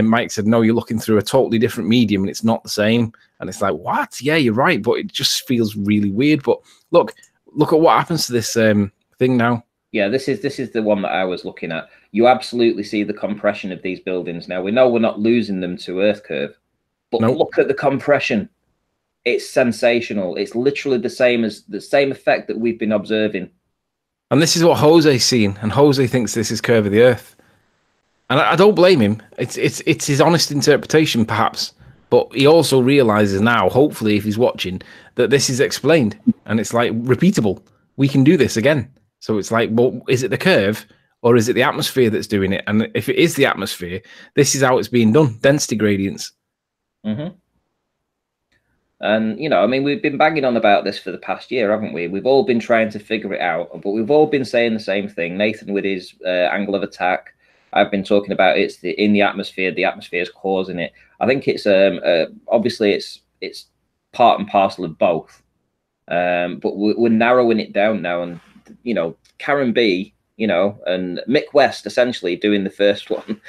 Mike said, no, you're looking through a totally different medium, and it's not the same. And it's like, what? Yeah, you're right, but it just feels really weird. But look at what happens to this thing now. Yeah, this is the one that I was looking at. You absolutely see the compression of these buildings now. We know we're not losing them to Earth curve, but look at the compression. It's sensational. It's literally the same effect that we've been observing. And this is what Jose's seen, and Jose thinks this is curve of the Earth. And I don't blame him. It's his honest interpretation, perhaps. But he also realizes now, hopefully, if he's watching, that this is explained and it's like repeatable. We can do this again. So it's like, well, is it the curve or is it the atmosphere that's doing it? And if it is the atmosphere, this is how it's being done. Density gradients. Mm-hmm. And, you know, I mean, we've been banging on about this for the past year, haven't we? We've all been trying to figure it out, but we've all been saying the same thing. Nathan with his angle of attack. I've been talking about it's in the atmosphere is causing it. I think it's obviously it's part and parcel of both. But we're narrowing it down now, and you know, Karen B, you know, and Mick West essentially doing the first one.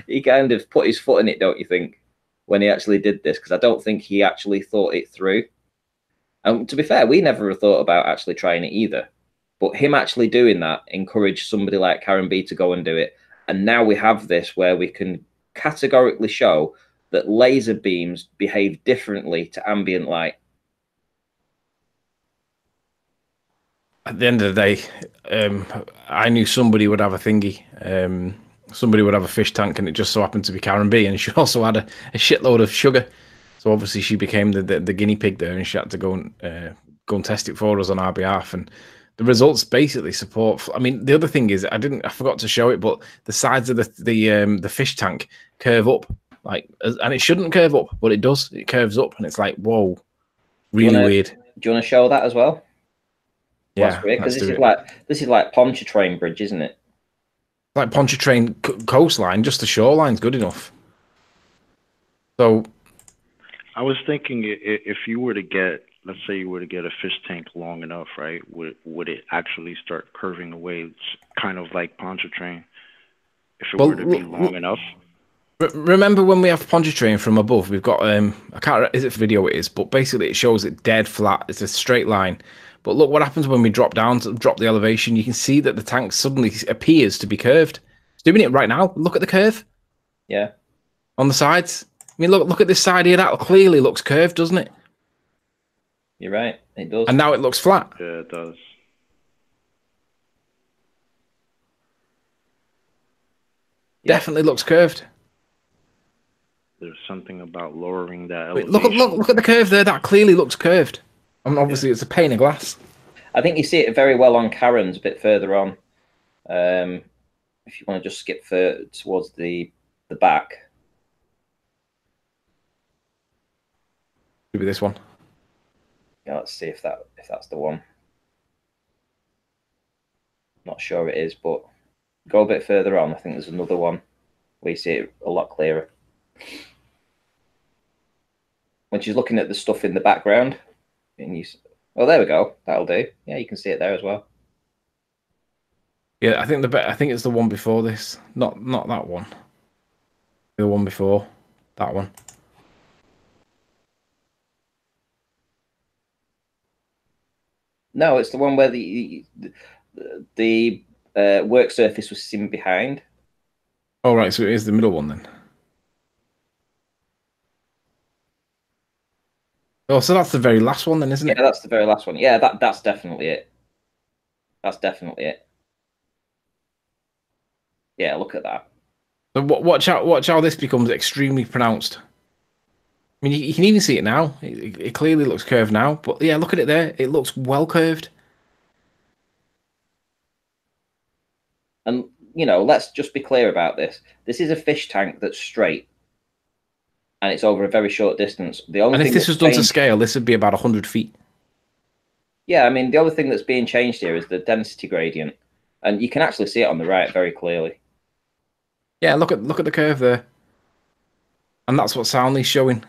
He kind of put his foot in it, don't you think, when he actually did this? Because I don't think he actually thought it through. And to be fair, we never thought about actually trying it either. But him actually doing that encouraged somebody like Karen B to go and do it. And now we have this where we can categorically show that laser beams behave differently to ambient light. At the end of the day, I knew somebody would have a thingy. Somebody would have a fish tank, and it just so happened to be Karen B. And she also had a shitload of sugar. So obviously she became the guinea pig there, and she had to go and test it for us on our behalf. And the results basically support. I mean, the other thing is I forgot to show it, but the sides of the fish tank curve up, like, and it shouldn't curve up, but it does. It curves up, and it's like, whoa, really weird. Do you want to show that as well? Yeah, because this is like Pontchartrain Bridge, isn't it? Like Pontchartrain coastline, just the shoreline's good enough. So, I was thinking if you were to get, let's say you were to get a fish tank long enough, right? Would it actually start curving away? It's kind of like Pontchartrain, if it were to be long enough. Remember when we have Pontchartrain from above, we've got I can't, is it video it is, but basically it shows it dead flat. It's a straight line. But look what happens when we drop the elevation. You can see that the tank suddenly appears to be curved. It's doing it right now. Look at the curve. Yeah. On the sides. I mean, look at this side here. That clearly looks curved, doesn't it? You're right. It does. And now it looks flat. Yeah, it does. Definitely looks curved. There's something about lowering that Wait, elevation. look at the curve there. That clearly looks curved. I mean, obviously, it's a pane of glass. I think you see it very well on Karen's a bit further on. If you want to just skip towards the back. Maybe this one. Yeah, let's see if that's the one. Not sure it is, but go a bit further on. I think there's another one where you see it a lot clearer. When she's looking at the stuff in the background. Oh, there we go. That'll do. Yeah, you can see it there as well. Yeah, I think it's the one before this. Not that one. The one before that one. No, it's the one where the work surface was seen behind. Oh, right. So it is the middle one then. Oh, so that's the very last one then, isn't it? Yeah, that's the very last one. Yeah, that's definitely it. That's definitely it. Yeah, look at that. So watch how this becomes extremely pronounced. I mean, you can even see it now. It clearly looks curved now. But yeah, look at it there. It looks well curved. And, you know, let's just be clear about this. This is a fish tank that's straight. And it's over a very short distance. And if this was done to scale, this would be about 100 feet. Yeah, I mean, the other thing that's being changed here is the density gradient. And you can actually see it on the right very clearly. Yeah, look at the curve there. And that's what Soundly's showing.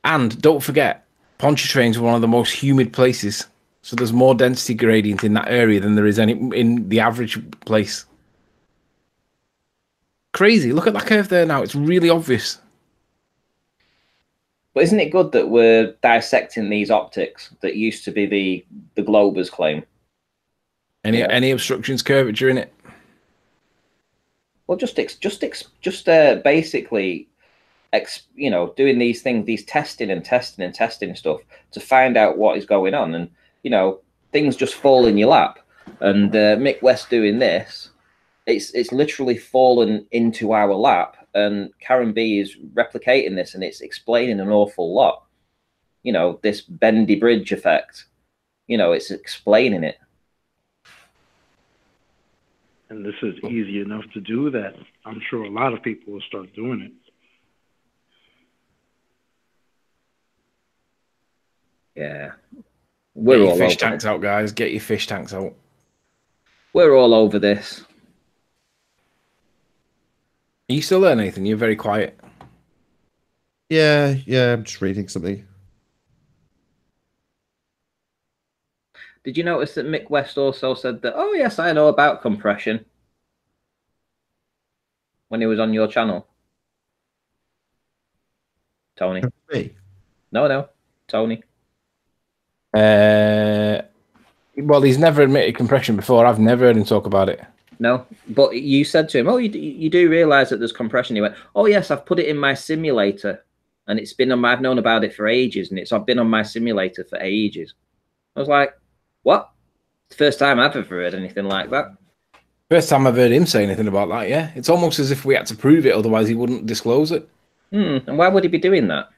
And don't forget, Pontchartrain's one of the most humid places. So there's more density gradient in that area than there is in the average place. Crazy. Look at that curve there now. It's really obvious. But isn't it good that we're dissecting these optics that used to be the Glober's claim? Any obstructions, curvature in it? Well, just basically, you know, doing these things, these testing stuff to find out what is going on, and you know, things just fall in your lap. And Mick West doing this, It's literally fallen into our lap, and Karen B is replicating this, and it's explaining an awful lot. You know, this bendy bridge effect. You know, it's explaining it. And this is easy enough to do that I'm sure a lot of people will start doing it. Yeah. Get your fish tanks out, guys. Get your fish tanks out. We're all over this. Are you still learning anything? You're very quiet. Yeah, I'm just reading something. Did you notice that Mick West also said that, oh, yes, I know about compression when he was on your channel? Tony. Me? No, Tony. Well, he's never admitted compression before. I've never heard him talk about it. No, but you said to him, oh, you do realize that there's compression. He went, oh, yes, I've put it in my simulator. And it's been on I've known about it for ages. And I've been on my simulator for ages. I was like, what? It's the first time I've ever heard anything like that. First time I've heard him say anything about that, yeah. It's almost as if we had to prove it, otherwise he wouldn't disclose it. And why would he be doing that?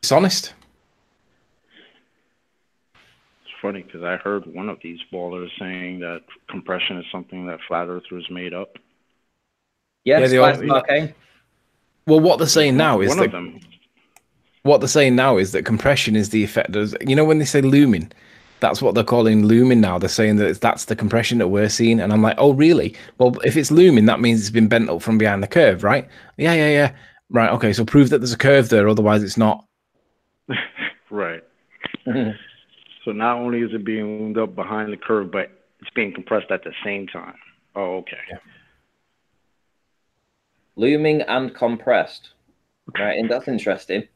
It's honest. Funny because I heard one of these ballers saying that compression is something that flat earthers made up. Yes, yeah, well, what they're saying now is that what they're saying now is that compression is the effect of, you know, when they say looming, that's what they're calling looming now. They're saying that that's the compression that we're seeing, and I'm like, oh really? Well, if it's looming, that means it's been bent up from behind the curve, right? Yeah. Right, okay, so prove that there's a curve there, otherwise it's not. Right. So not only is it being loomed up behind the curve, but it's being compressed at the same time. Oh, okay. Yeah. Looming and compressed. Right, and that's interesting.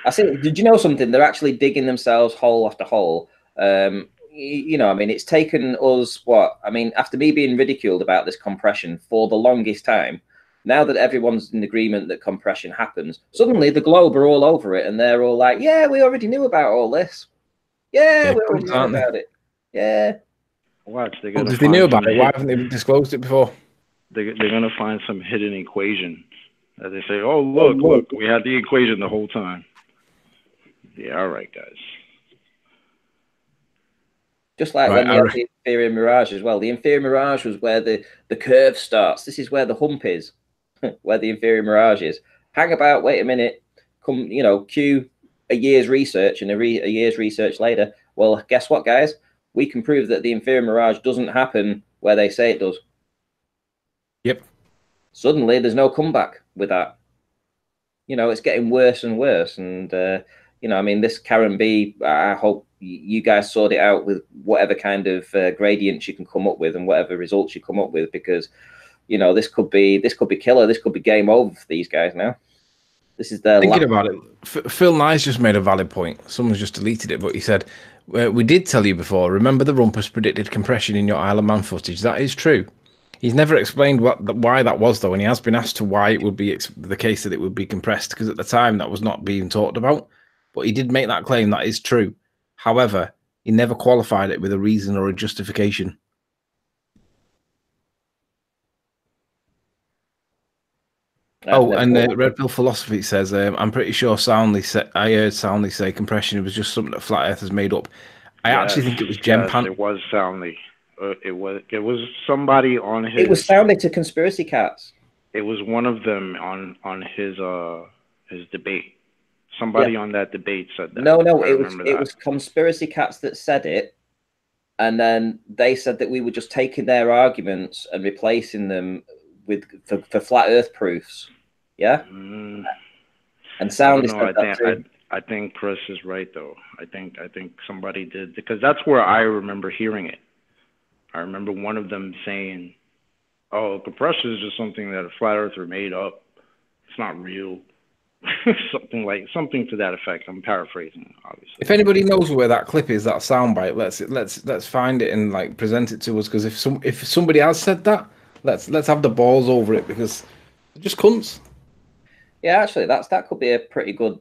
I think, did you know something? They're actually digging themselves hole after hole. You know, I mean, it's taken us, what? I mean, after me being ridiculed about this compression for the longest time, now that everyone's in agreement that compression happens, suddenly the globe are all over it, and they're all like, yeah, we already knew about all this. Yeah, we already knew about it. Yeah. Watch, they're if they knew about it, why haven't they disclosed it before? They're going to find some hidden equation that they say, oh, look, we had the equation the whole time. Yeah, all right, guys. Just like when we had the inferior mirage as well. The inferior mirage was where the curve starts. This is where the hump is, where the inferior mirage is. Hang about, wait a minute, come, you know, cue a year's research, and a year's research later, well, guess what, guys? We can prove that the inferior mirage doesn't happen where they say it does. Yep. Suddenly, there's no comeback with that. You know, it's getting worse and worse. And, you know, I mean, this Karen B, I hope you guys sort it out with whatever kind of gradients you can come up with and whatever results you come up with, because, you know, this could be killer. This could be game over for these guys now. This is their thinking about it. Phil Nye's just made a valid point. Someone's just deleted it, but he said, we did tell you before, remember the Rumpus predicted compression in your Isle of Man footage. That is true. He's never explained why that was, though, and he has been asked to why it would be the case that it would be compressed, because at the time that was not being talked about. But he did make that claim. That is true. However, he never qualified it with a reason or a justification. And Red Pill Philosophy says, I'm pretty sure I heard Soundly say compression was just something that Flat Earthers made up. I actually think it was Gempan. It was Soundly. It was somebody on his. It was Soundly to Conspiracy Cats. It was one of them on his debate. Somebody on that debate said that. No, it was Conspiracy Cats that said it, and then they said that we were just taking their arguments and replacing them with for flat Earth proofs. Yeah. And Soundly said that too. I think Chris is right, though. I think somebody did, because that's where I remember hearing it. I remember one of them saying, "Oh, compression is just something that a flat earther made up. It's not real." something to that effect. I'm paraphrasing, obviously. If anybody knows where that clip is, that soundbite, let's find it and like present it to us. Because if somebody has said that, let's have the balls over it, because they're just cunts. Yeah, actually, that could be a pretty good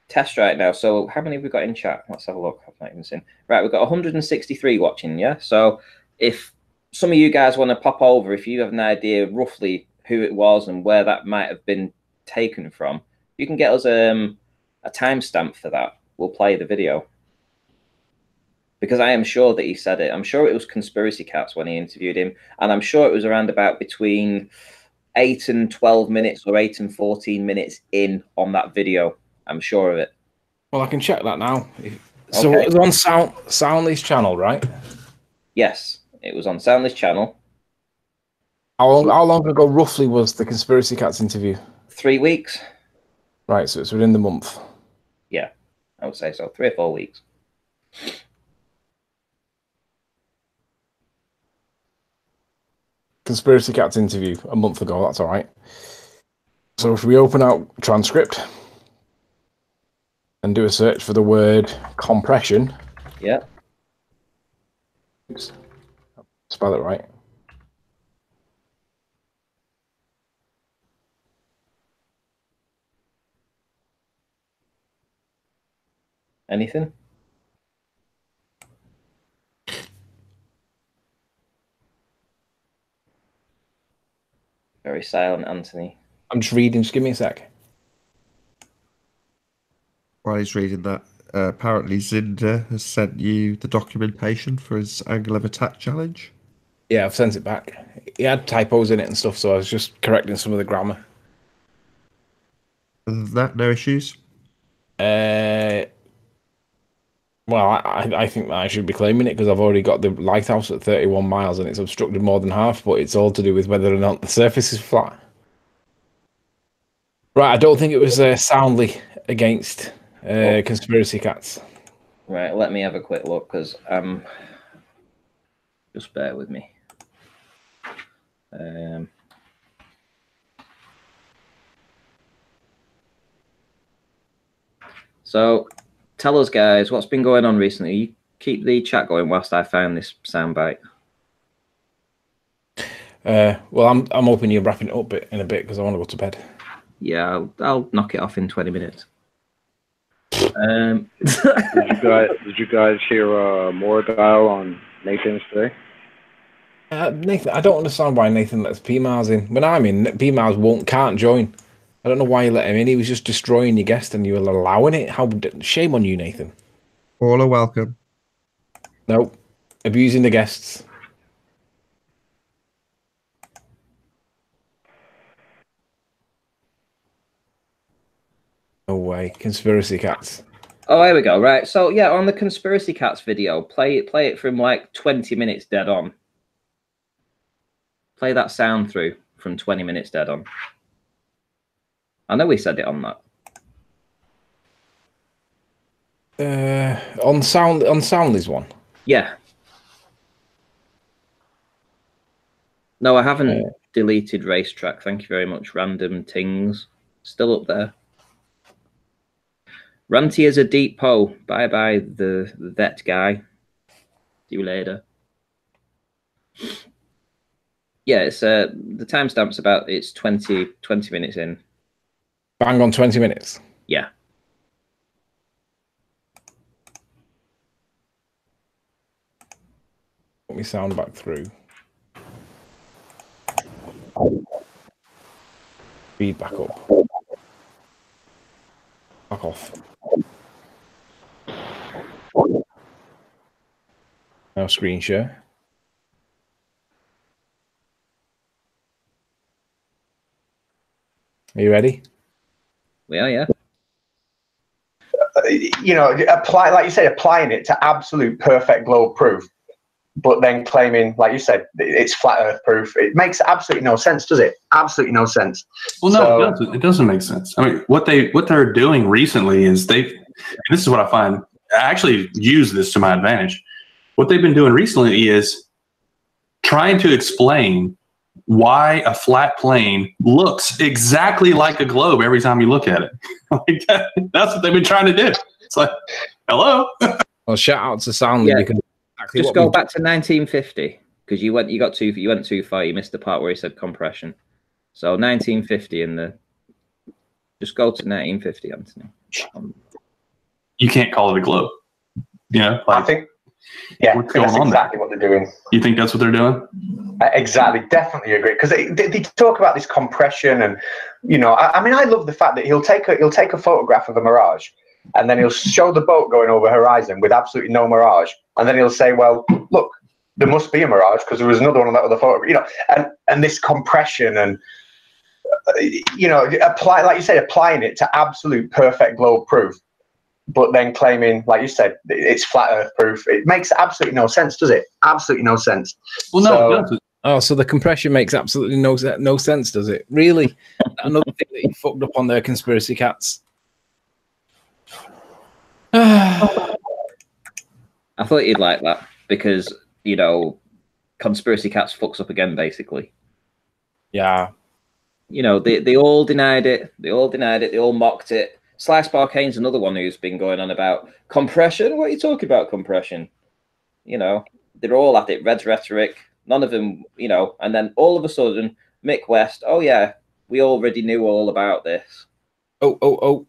test right now. So how many have we got in chat? Let's have a look. I've not even seen. Right, we've got 163 watching. Yeah. So if some of you guys want to pop over, if you have an idea roughly who it was and where that might have been taken from, you can get us a timestamp for that. We'll play the video. Because I am sure that he said it. I'm sure it was Conspiracy Cats when he interviewed him. And I'm sure it was around about between 8 and 12 minutes or 8 and 14 minutes in on that video. I'm sure of it. Well, I can check that now. So Okay. it was on Soundly's channel, right? Yes, it was on Soundly's channel. How long ago roughly was the Conspiracy Cats interview? 3 weeks. Right, so it's within the month. Yeah, I would say so. 3 or 4 weeks. Conspiracy Cats interview a month ago, that's all right. So if we open out transcript and do a search for the word compression. Yeah. Spell it right. Anything? Very silent, Anthony. I'm just reading. Just give me a sec. While he's reading that, apparently Zinda has sent you the documentation for his angle of attack challenge. Yeah, I've sent it back. He had typos in it and stuff, so I was just correcting some of the grammar. Other than that, no issues? Well, I think that I should be claiming it because I've already got the lighthouse at 31 miles and it's obstructed more than half, but it's all to do with whether or not the surface is flat. Right, I don't think it was soundly against Conspiracy Cats. Right, let me have a quick look because just bear with me. So tell us, guys, what's been going on recently? You keep the chat going whilst I find this soundbite. Well, I'm hoping you're wrapping it up in a bit because I want to go to bed. Yeah, I'll knock it off in 20 minutes. Did you guys hear Morguile on Nathan's today? Nathan, I don't understand why Nathan lets PMARS in. When I'm in, PMARS can't join. I don't know why you let him in. He was just destroying your guest and you were allowing it. Shame on you, Nathan. All are welcome. Nope. Abusing the guests. No way. Conspiracy Cats. Oh, here we go. Right. So yeah, on the Conspiracy Cats video, play it from like 20 minutes dead on. Play that sound through from 20 minutes dead on. I know we said it on that. On Soundly's one. Yeah. No, I haven't deleted Racetrack. Thank you very much. Random Tings. Still up there. Ranty is a deep po. Bye bye, the vet guy. See you later. Yeah, it's the timestamp's about 20 minutes in. Bang on 20 minutes. Yeah. Put me sound back through. Feed back up. Back off. Now screen share. Are you ready? We are, yeah. You know, like you say, applying it to absolute perfect globe proof, but then claiming, like you said, it's flat Earth proof. It makes absolutely no sense, does it? Absolutely no sense. Well, no, it doesn't make sense. I mean, what they're doing recently is and this is what I find. I actually use this to my advantage. What they've been doing recently is trying to explain why a flat plane looks exactly like a globe every time you look at it. Like that's what they've been trying to do. It's like, hello. Well, shout out to Soundly because just go back to 1950 because you went too far. You missed the part where he said compression. So 1950 in the just go to 1950, Anthony. You can't call it a globe. You know, I think Yeah, What's that's going on exactly what they're doing. You think that's what they're doing? Exactly, definitely agree. Because they talk about this compression, and I mean, I love the fact that he'll take a photograph of a mirage, and then he'll show the boat going over horizon with absolutely no mirage, and then he'll say, "Well, look, there must be a mirage because there was another one on that other photograph." And this compression and apply, like you said, applying it to absolute perfect globe proof, but then claiming, like you said, it's flat Earth proof. It makes absolutely no sense, does it? Absolutely no sense. Well, no, it doesn't. Oh, so the compression makes absolutely no sense, does it? Really? Another thing that you fucked up on there, conspiracy cats. I thought you'd like that because, conspiracy cats fucks up again, basically. Yeah. They all denied it. They all mocked it. Slice Barkane's another one who's been going on about compression. What are you talking about, compression? They're all at it. Red's rhetoric. None of them, and then all of a sudden, Mick West, oh yeah, we already knew all about this. Oh.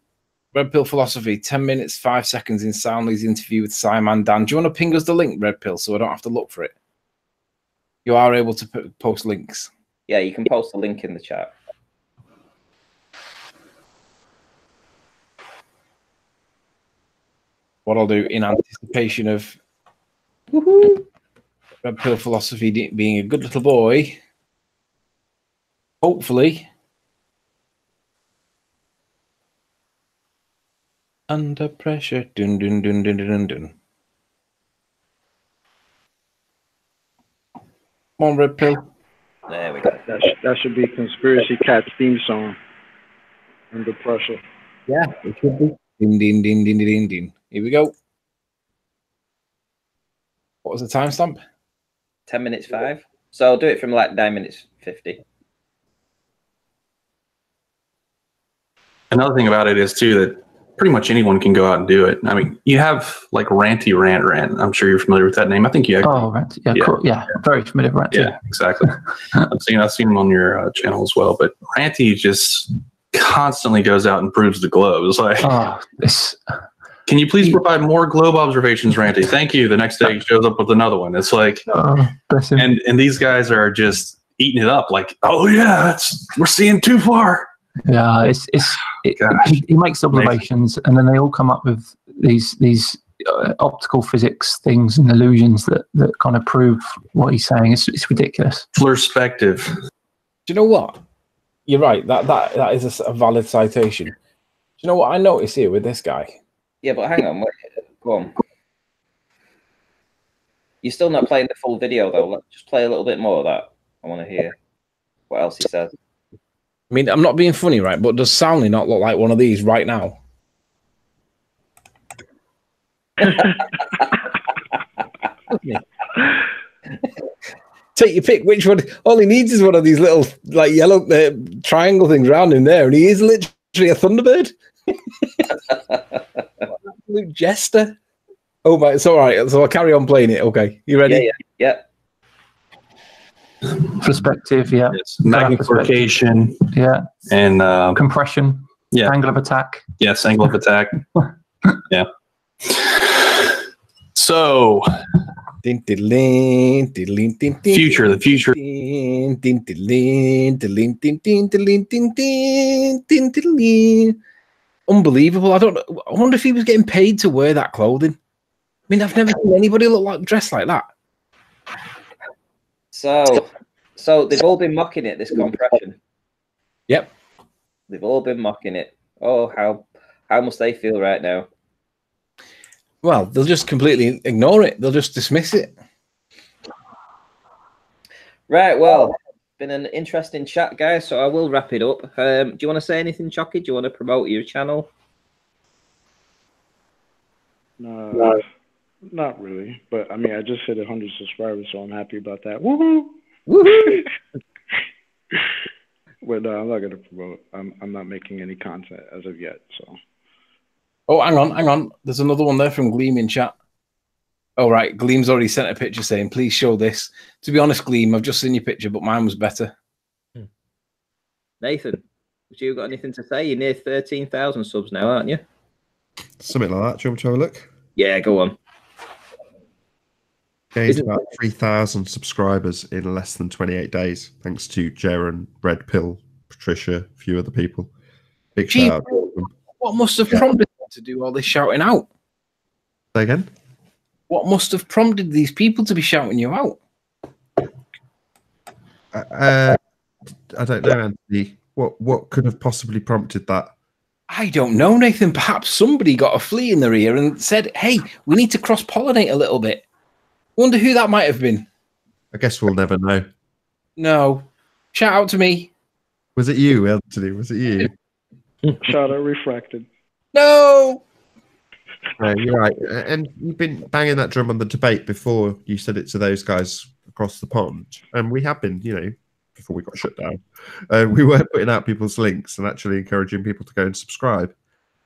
Red Pill Philosophy, 10 minutes, 5 seconds in Soundly's interview with Simon Dan. Do you want to ping us the link, Red Pill, so I don't have to look for it? You are able to post links. Yeah, you can post the link in the chat. What I'll do in anticipation of Red Pill Philosophy being a good little boy, hopefully, under pressure, dun dun dun dun dun dun. Come on, Red Pill. There we go. That should be Conspiracy Cat's theme song. Under pressure. Yeah, it should be. Din din din din din din. Here we go. What was the timestamp? 10 minutes 5. So I'll do it from like 9 minutes 50. Another thing about it is too that pretty much anyone can go out and do it. I mean, you have like Ranty Rant. I'm sure you're familiar with that name. I think you. Rant. Yeah, yeah. Cool. Yeah, very familiar with Ranty. Yeah, exactly. I've seen him on your channel as well. But Ranty just constantly goes out and proves the globe. It's like, can you please provide more globe observations, Ranty? Thank you. The next day he shows up with another one. It's like, and these guys are just eating it up. Like, oh yeah, we're seeing too far. Yeah, he makes observations, and then they all come up with these optical physics things and illusions that kind of prove what he's saying. It's ridiculous. Perspective. Do you know what? You're right. That is a valid citation. Do you know what I noticed here with this guy? Yeah, but hang on. Wait, go on. You're still not playing the full video, though. Let's just play a little bit more of that. I want to hear what else he says. I mean, I'm not being funny, right? But does Soundly not look like one of these right now? Take your pick. Which one? All he needs is one of these little, like, yellow triangle things around him there, and he is literally a Thunderbird. Absolute jester. Oh my! It's all right. So I'll carry on playing it. Okay, you ready? Yeah. Perspective, yeah. Yes. Magnification, yeah, and compression, yeah. Angle of attack. Yes, angle of attack. Yeah. So, future, the future. Unbelievable. I wonder if he was getting paid to wear that clothing. I mean, I've never seen anybody dressed like that. So they've all been mocking it, this compression. Yep. They've all been mocking it. Oh, how must they feel right now? Well, they'll just completely ignore it. They'll just dismiss it. Right, well, been an interesting chat, guys, so I will wrap it up. Do you want to say anything, Chucky? Do you want to promote your channel? No, not really. But, I mean, I just hit 100 subscribers, so I'm happy about that. Woohoo! Woohoo! But I'm not going to promote. I'm not making any content as of yet, so... Oh, hang on. There's another one there from Gleam in chat. Oh, right. Gleam's already sent a picture saying, please show this. To be honest, Gleam, I've just seen your picture, but mine was better. Nathan, have you got anything to say? You're near 13,000 subs now, aren't you? Something like that. Do you want me to have a look? Yeah, go on. Gained about 3,000 subscribers in less than 28 days, thanks to Jaren, Red Pill, Patricia, a few other people. Big shout out to them. What must have prompted them to do all this shouting out? Say again? What must have prompted these people to be shouting you out? I don't know, Anthony. What could have possibly prompted that? I don't know, Nathan. Perhaps somebody got a flea in their ear and said, hey, we need to cross-pollinate a little bit. Wonder who that might have been. I guess we'll never know. No. Shout out to me. Was it you, Anthony? Was it you? Shout out refracted. No! No, you're right. And you've been banging that drum on the debate before you said it to those guys across the pond. And we have been, before we got shut down, we were putting out people's links and actually encouraging people to go and subscribe.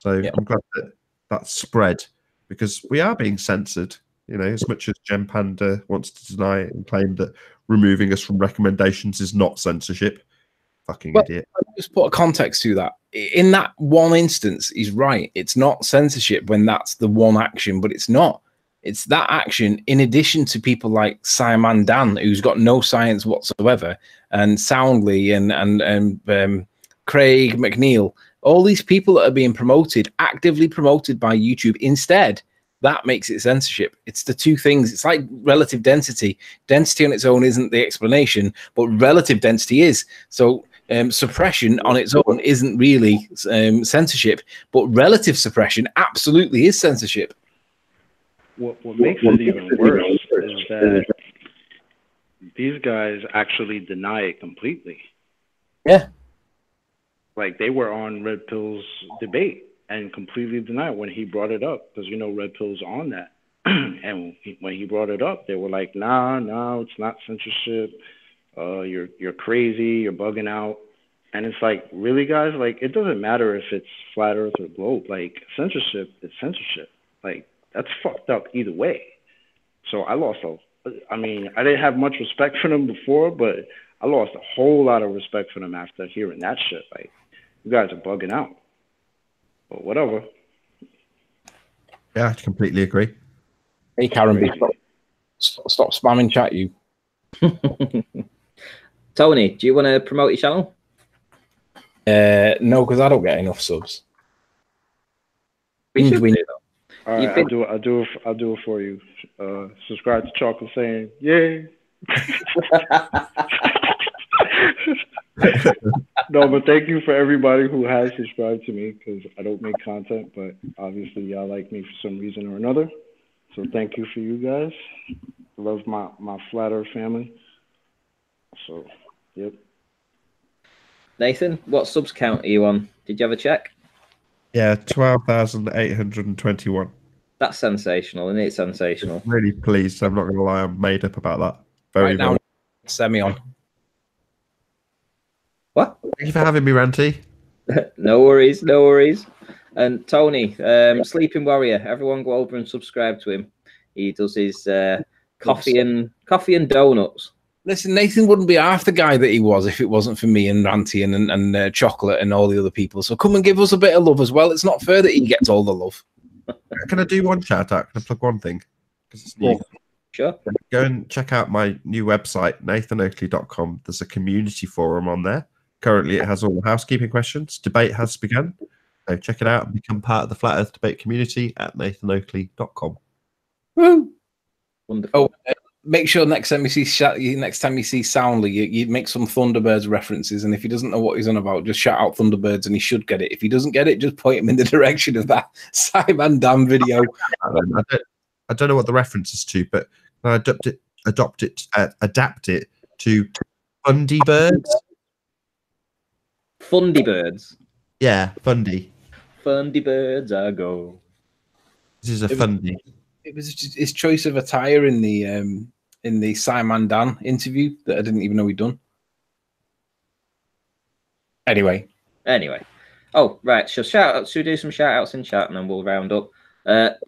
So I'm glad that that's spread, because we are being censored. As much as Gem Panda wants to deny it and claim that removing us from recommendations is not censorship. Fucking idiot. Just put a context to that. In that one instance, he's right. It's not censorship when that's the one action, but it's not. It's that action in addition to people like Simon Dan, who's got no science whatsoever, and Soundly and Craig McNeil. All these people that are being promoted, actively promoted by YouTube instead. That makes it censorship. It's the two things. It's like relative density. Density on its own isn't the explanation, but relative density is. So suppression on its own isn't really censorship, but relative suppression absolutely is censorship. What makes it even worse is that these guys actually deny it completely. Yeah. Like, they were on Red Pill's debate and completely denied when he brought it up, because Red Pill's on that. And when he brought it up, they were like, no, it's not censorship. You're crazy, you're bugging out. And it's like, really, guys? Like, it doesn't matter if it's flat earth or globe. Like, censorship is censorship. Like, that's fucked up either way. So I didn't have much respect for them before, but I lost a whole lot of respect for them after hearing that shit. Like, you guys are bugging out. But whatever. Yeah, I completely agree. Hey, Karen, stop spamming chat, you. Tony, do you want to promote your channel? No, because I don't get enough subs. We know. All right, I'll do it for you. Subscribe to Chocolate saying, yay. No, but thank you for everybody who has subscribed to me, because I don't make content, but obviously y'all like me for some reason or another. So thank you for you guys. I love my Flat Earth family. So, yep. Nathan, what subs count are you on? Did you have a check? Yeah, 12,821. That's sensational, isn't it? Sensational. I'm really pleased. I'm not going to lie. I'm made up about that. Very now, semi on. What? Thank you for having me, Ranty. No worries, no worries. And Tony, Sleeping Warrior, everyone go over and subscribe to him. He does his coffee and donuts. Listen, Nathan wouldn't be half the guy that he was if it wasn't for me and Ranty and Chocolate and all the other people. So come and give us a bit of love as well. It's not fair that he gets all the love. Can I do one shout out? Can I plug one thing? Because it's new. Sure. Go and check out my new website, nathanoakley.com. There's a community forum on there. Currently, it has all the housekeeping questions. Debate has begun. So check it out and become part of the Flat Earth debate community at nathanoakley.com. Woo! Wonderful. Oh, make sure next time you see Soundly, you make some Thunderbirds references, and if he doesn't know what he's on about, just shout out Thunderbirds, and he should get it. If he doesn't get it, just point him in the direction of that Simon Dan video. I don't know what the reference is to, but I adapt it to Fundy Birds. Fundy Birds. Yeah, Fundy. Fundy Birds, I go. This is a Fundy. It was his choice of attire in the Simon Dan interview that I didn't even know he'd done. Anyway. Oh, right. So should we do some shout outs in chat and then we'll round up.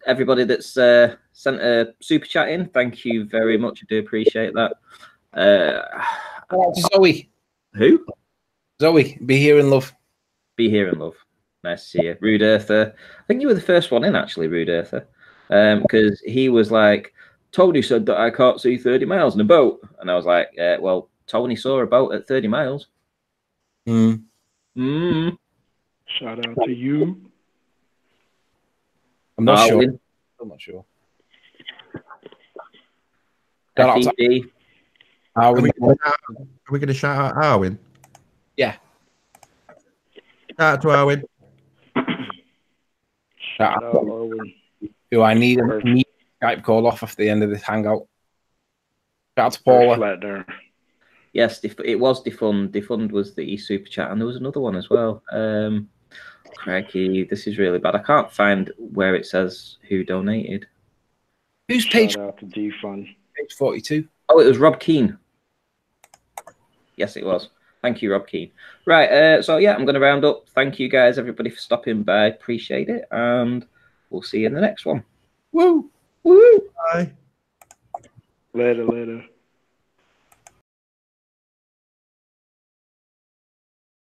Everybody that's sent a super chat in, thank you very much. I do appreciate that. Zoe. Who? Zoe, be here in love. Be here in love. Nice to see you. Rude Earther. I think you were the first one in, actually, Rude Earther. Because he was like, Tony said that I can't see 30 miles in a boat. And I was like, well, Tony saw a boat at 30 miles. Mm. Mm. Shout out to you. I'm not sure. Marlin. I'm not sure. FED. Are we going to shout out Arwin? Yeah. Shout out to Arwin. Shout out Arwin. Do I need a Skype call off the end of this hangout? Shout out to Paula. Flat there. Yes, it was Defund. Defund was the super chat, and there was another one as well. Crikey, this is really bad. I can't find where it says who donated. Who's page? Shout out to Defund. Page 42. Oh, it was Rob Keane. Yes, it was. Thank you, Rob Keane. Right, so yeah, I'm going to round up. Thank you guys, everybody, for stopping by. Appreciate it, and we'll see you in the next one. Woo! Woo! Bye. Later.